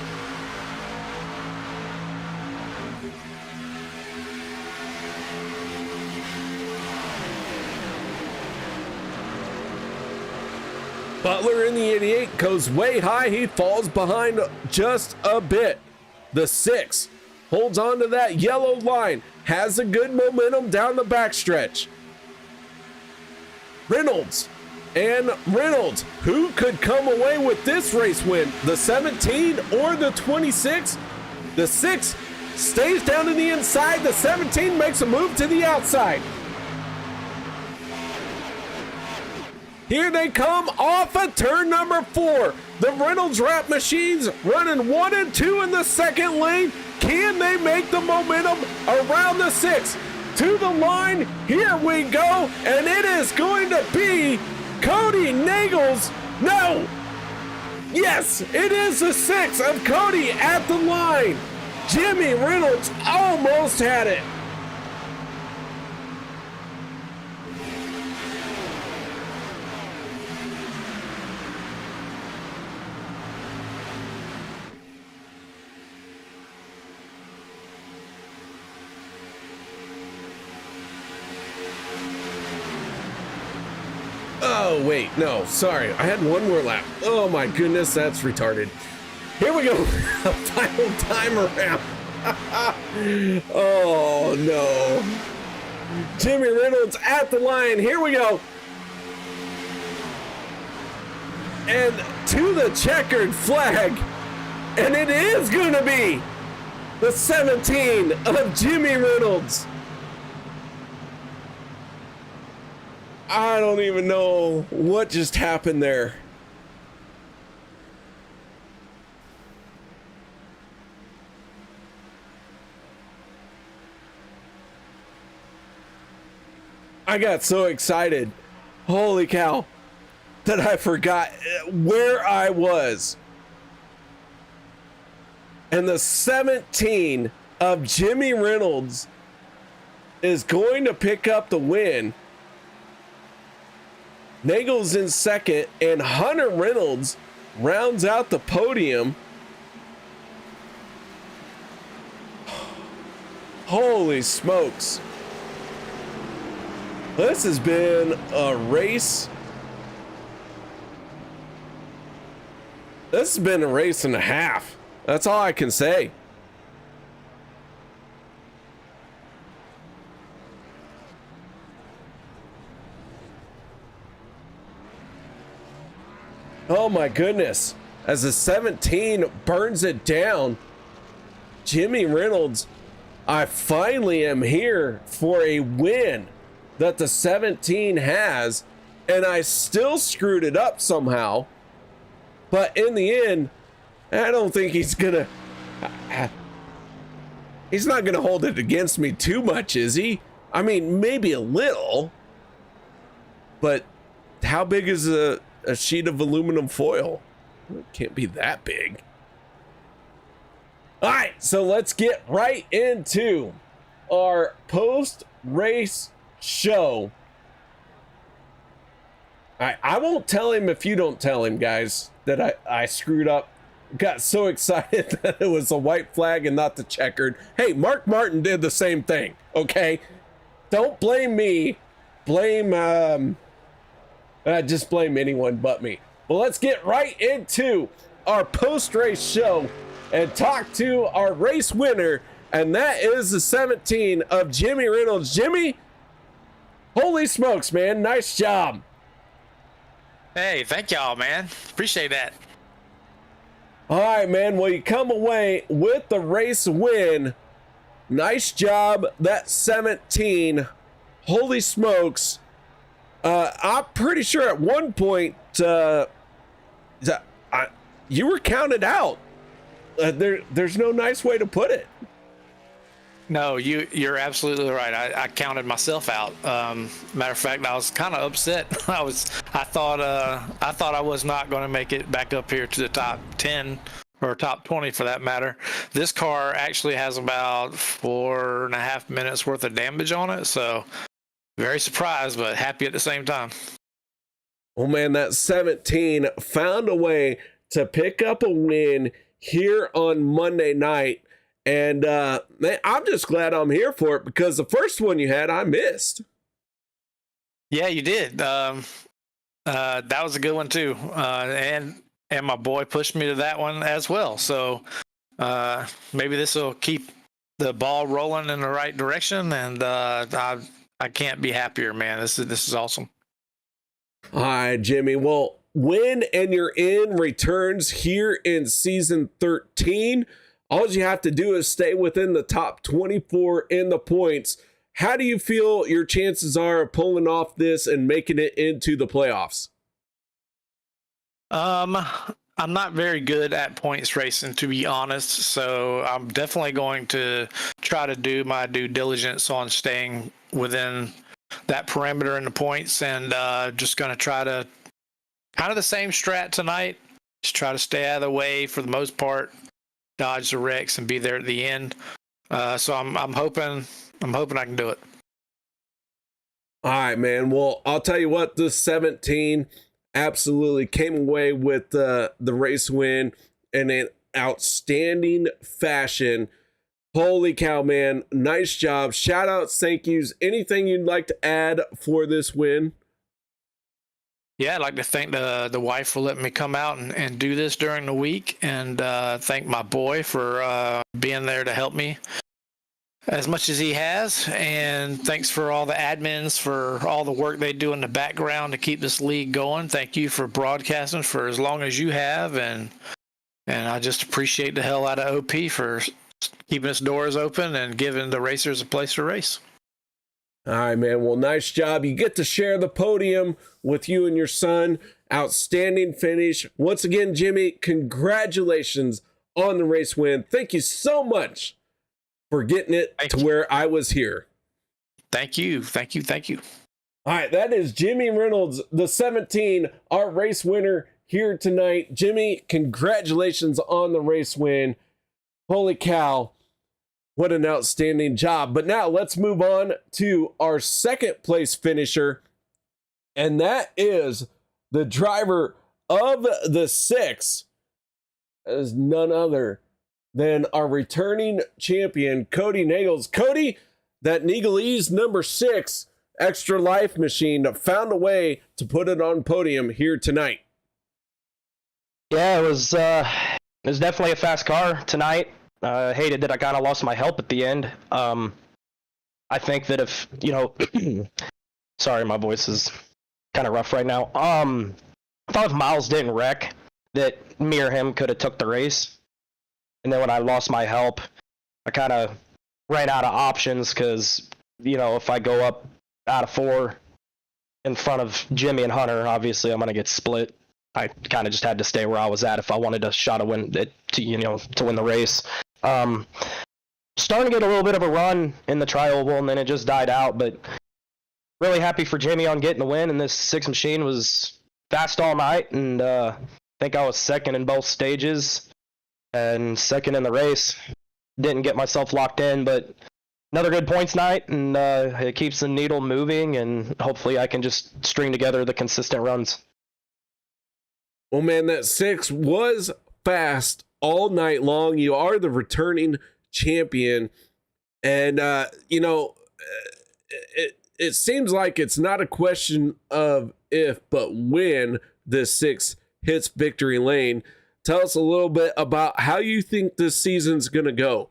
Butler in the 88 goes way high. He falls behind just a bit. The 6 holds on to that yellow line, has a good momentum down the backstretch. Reynolds, who could come away with this race win? The 17 or the 26? The 6 stays down to the inside. The 17 makes a move to the outside. Here they come off of turn number 4. The Reynolds wrap machines running 1 and 2 in the second lane. Can they make the momentum around the 6? To the line, here we go, and it is going to be Cody Nagels. No! Yes, it is the 6 of Cody at the line. Jimmy Reynolds almost had it. Oh, wait, no, sorry. I had one more lap. Oh my goodness, that's retarded. Here we go. A final time around. Oh no. Jimmy Reynolds at the line. Here we go. And to the checkered flag. And it is going to be the 17 of Jimmy Reynolds. I don't even know what just happened there. I got so excited, holy cow, that I forgot where I was. And the 17 of Jimmy Reynolds is going to pick up the win. Nagels in second, and Hunter Reynolds rounds out the podium. Holy smokes. This has been a race. This has been a race and a half. That's all I can say. Oh my goodness. As the 17 burns it down, Jimmy Reynolds, I finally am here for a win that the 17 has, and I still screwed it up somehow. But in the end, I don't think he's not gonna hold it against me too much, is he? I mean, maybe a little, but how big is a sheet of aluminum foil? It can't be that big. All right, so let's get right into our post-race show. I won't tell him if you don't tell him, guys, that I screwed up. Got so excited that it was a white flag and not the checkered. Hey, Mark Martin did the same thing, okay? Don't blame me. Just blame anyone but me. Well, let's get right into our post-race show and talk to our race winner, and that is the 17 of Jimmy Reynolds. Jimmy, holy smokes, man. Nice job. Hey, thank y'all, man. Appreciate that. All right, man. Well, you come away with the race win. Nice job, that 17. Holy smokes. I'm pretty sure at one point you were counted out. There's no nice way to put it. No, you're absolutely right. I counted myself out. Matter of fact, I was kind of upset. I thought I was not going to make it back up here to the top 10 or top 20 for that matter. This car actually has about 4.5 minutes worth of damage on it, so very surprised but happy at the same time. Oh man, that 17 found a way to pick up a win here on Monday night. And man, I'm just glad I'm here for it, because the first one you had, I missed. Yeah, you did. That was a good one too. And my boy pushed me to that one as well. So maybe this will keep the ball rolling in the right direction. And I can't be happier, man. This is awesome. All right, Jimmy. Well, Win and You're In returns here in season 13. All you have to do is stay within the top 24 in the points. How do you feel your chances are of pulling off this and making it into the playoffs? I'm not very good at points racing, to be honest. So I'm definitely going to try to do my due diligence on staying within that perimeter in the points, and just going to try to kind of the same strat tonight. Just try to stay out of the way for the most part, dodge the wrecks, and be there at the end. So I'm hoping I can do it. All right, man. Well, I'll tell you what, this 17 absolutely came away with the race win in an outstanding fashion. Holy cow, man. Nice job. Shout outs, thank yous. Anything you'd like to add for this win? Yeah, I'd like to thank the wife for letting me come out and do this during the week, and thank my boy for being there to help me as much as he has. And thanks for all the admins for all the work they do in the background to keep this league going. Thank you for broadcasting for as long as you have, and I just appreciate the hell out of OP for keeping its doors open and giving the racers a place to race. All right, man. Well, nice job. You get to share the podium with you and your son. Outstanding finish. Once again, Jimmy, congratulations on the race win. Thank you so much for getting it to where I was here. Thank you. All right, that is Jimmy Reynolds, the 17, our race winner here tonight. Jimmy, congratulations on the race win. Holy cow. What an outstanding job. But now let's move on to our second place finisher. And that is the driver of the 6. As none other than our returning champion, Cody Nagels. Cody, that Negalese number 6 extra life machine found a way to put it on podium here tonight. Yeah, it was definitely a fast car tonight. Hated that I kind of lost my help at the end. I think that if, sorry, my voice is kind of rough right now. I thought if Miles didn't wreck, that me or him could have took the race. And then when I lost my help, I kind of ran out of options because, if I go up out of 4 in front of Jimmy and Hunter, obviously I'm going to get split. I kind of just had to stay where I was at if I wanted a shot to win it, to win the race. Starting to get a little bit of a run in the tri-oval, and then it just died out. But really happy for Jimmy on getting the win, and this 6 machine was fast all night, and I think I was second in both stages and second in the race. Didn't get myself locked in, but another good points night, and it keeps the needle moving, and hopefully I can just string together the consistent runs. Well, man, that 6 was fast all night long. You are the returning champion, and it seems like it's not a question of if but when this 6 hits victory lane. Tell us a little bit about how you think this season's gonna go.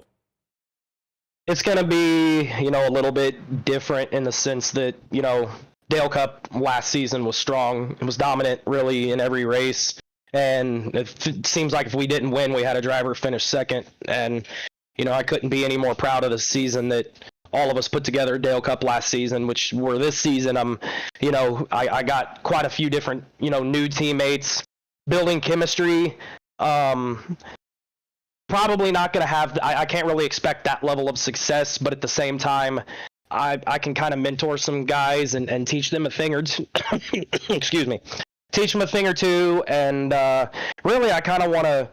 It's gonna be a little bit different in the sense that Dale Cup last season was strong. It was dominant really in every race, and it seems like if we didn't win, we had a driver finish second. And I couldn't be any more proud of the season that all of us put together at Dale Cup last season, which were this season. I got quite a few different, new teammates, building chemistry. Probably not going to have, I can't really expect that level of success, but at the same time, I can kind of mentor some guys and teach them a thing or two. Excuse me. Teach them a thing or two. And really, I kind of want to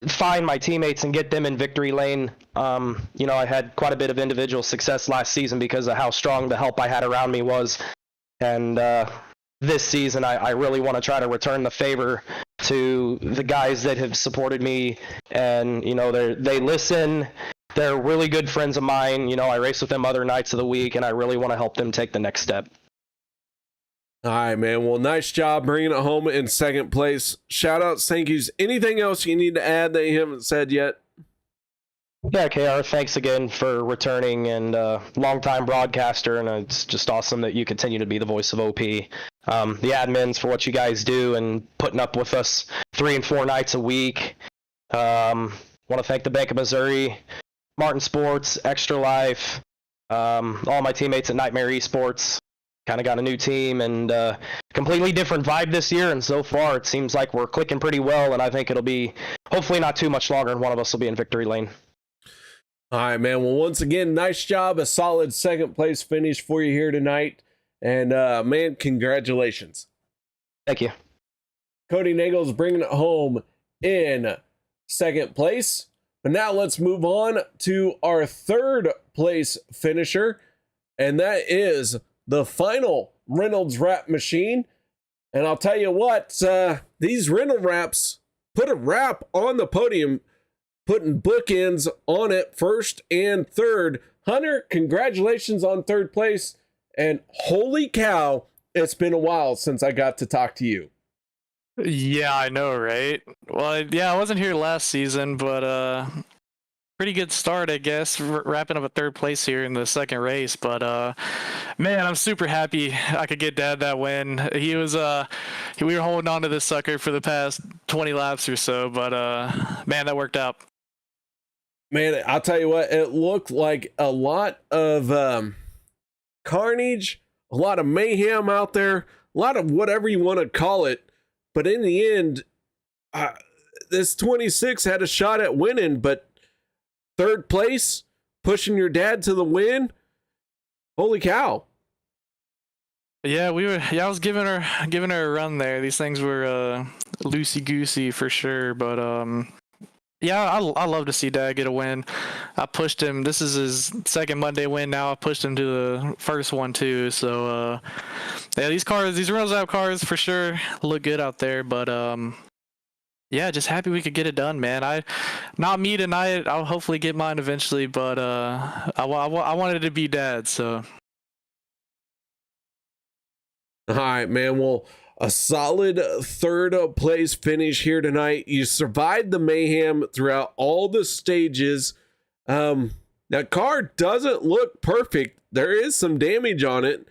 find my teammates and get them in victory lane. I had quite a bit of individual success last season because of how strong the help I had around me was. And this season, I really want to try to return the favor to the guys that have supported me. And, they listen. They're really good friends of mine. I race with them other nights of the week, and I really want to help them take the next step. All right, man. Well, nice job bringing it home in second place. Shout outs, thank yous. Anything else you need to add that you haven't said yet? Yeah, KR, thanks again for returning, and longtime broadcaster, and it's just awesome that you continue to be the voice of OP. The admins for what you guys do and putting up with us 3 and 4 nights a week. Want to thank the Bank of Missouri, Martin Sports, Extra Life, all my teammates at Nightmare Esports. Kind of got a new team and completely different vibe this year, and so far it seems like we're clicking pretty well, and I think it'll be hopefully not too much longer and one of us will be in victory lane. All right, man. Well, once again, nice job. A solid second place finish for you here tonight. And, man, congratulations. Thank you. Cody Nagel's bringing it home in second place. But now let's move on to our third place finisher. And that is the final Reynolds wrap machine. And I'll tell you what, these Reynolds wraps put a wrap on the podium, putting bookends on it, first and third. Hunter, congratulations on third place. And holy cow, it's been a while since I got to talk to you. Yeah, I know, right? Well, yeah, I wasn't here last season, but pretty good start, I guess, wrapping up a third place here in the second race. But man, I'm super happy I could get Dad that win. He was we were holding on to this sucker for the past 20 laps or so, but man, that worked out. Man, I'll tell you what, it looked like a lot of carnage, a lot of mayhem out there, a lot of whatever you want to call it. But in the end, this 26 had a shot at winning, but third place, pushing your dad to the win. Holy cow. Yeah, I was giving her a run there. These things were loosey goosey for sure, but yeah, I love to see Dad get a win. I pushed him. This is his second Monday win now. I pushed him to the first one too. So yeah, these Reynolds Wrap cars for sure look good out there. But yeah, just happy we could get it done, man. Not me tonight. I'll hopefully get mine eventually, but I wanted to be Dad. So all right, man. Well, a solid third place finish here tonight. You survived the mayhem throughout all the stages. That car doesn't look perfect. There is some damage on it.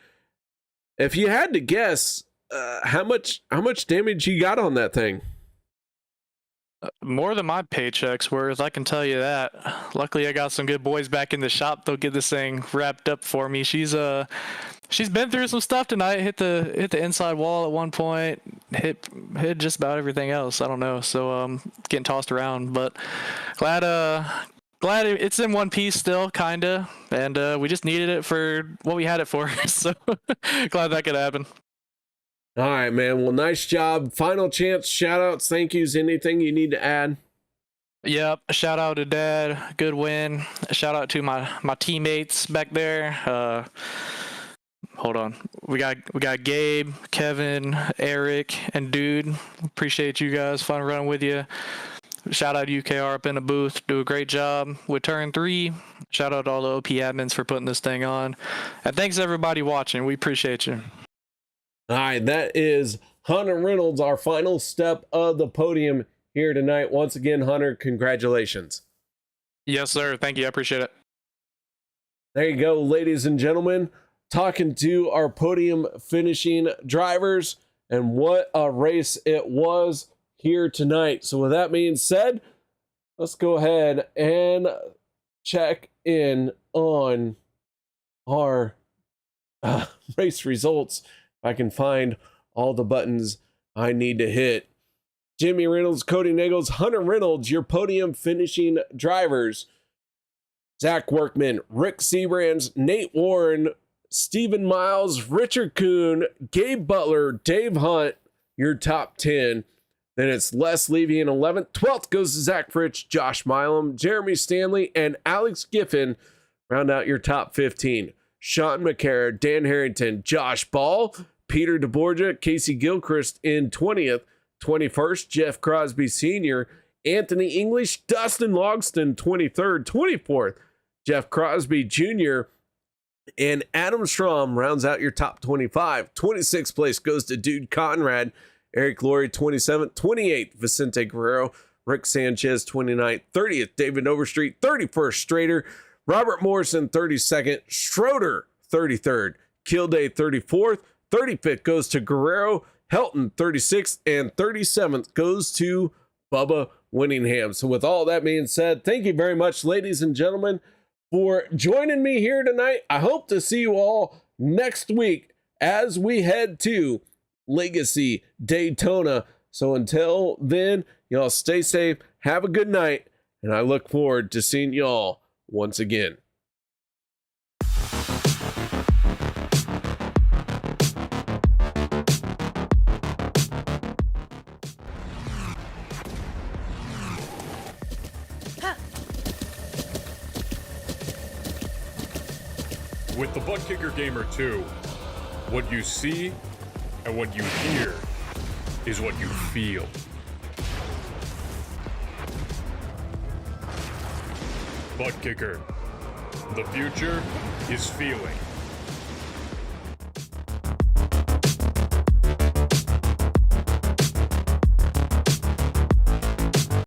If you had to guess, how much damage you got on that thing? More than my paycheck's worth, I can tell you that. Luckily, I got some good boys back in the shop. They'll get this thing wrapped up for me. She's been through some stuff tonight. Hit the inside wall at one point. Hit just about everything else. I don't know. So getting tossed around, but glad it's in one piece still, kinda. And we just needed it for what we had it for. So glad that could happen. All right, man. Well, nice job. Final chance, shout outs, thank yous, anything you need to add? Yep. Shout out to Dad. Good win. Shout out to my teammates back there. Hold on. We got Gabe, Kevin, Eric, and Dude. Appreciate you guys. Fun running with you. Shout out to UKR up in the booth. Do a great job with turn 3. Shout out to all the OP admins for putting this thing on. And thanks everybody watching. We appreciate you. All right, that is Hunter Reynolds, our final step of the podium here tonight. Once again, Hunter, congratulations. Yes, sir. Thank you. I appreciate it. There you go, ladies and gentlemen. Talking to our podium finishing drivers, and what a race it was here tonight. So with that being said, let's go ahead and check in on our race results. I can find all the buttons I need to hit. Jimmy Reynolds, Cody Nichols, Hunter Reynolds, your podium finishing drivers. Zach Workman, Rick Seabrands, Nate Warren, Stephen Miles, Richard Kuhn, Gabe Butler, Dave Hunt, your top 10. Then it's Les Levy in 11th. 12th goes to Zach Fritsch, Josh Milam, Jeremy Stanley, and Alex Giffen round out your top 15. Sean McCarra, Dan Harrington, Josh Ball, Peter DeBorgia, Casey Gilchrist in 20th. 21st, Jeff Crosby Sr., Anthony English, Dustin Logston, 23rd. 24th, Jeff Crosby Jr., and Adam Strom rounds out your top 25. 26th place goes to Dude Conrad, Eric Laurie, 27th. 28th, Vicente Guerrero, Rick Sanchez, 29th. 30th, David Overstreet. 31st, Strader, Robert Morrison, 32nd. Schroeder, 33rd. Kilday, 34th. 35th goes to Guerrero. Helton, 36th, and 37th goes to Bubba Winningham. So with all that being said, thank you very much, ladies and gentlemen, for joining me here tonight. I hope to see you all next week as we head to Legacy Daytona. So until then, y'all stay safe, have a good night, and I look forward to seeing y'all once again. With the Butt Kicker Gamer 2, what you see and what you hear is what you feel. Butt Kicker. The future is feeling.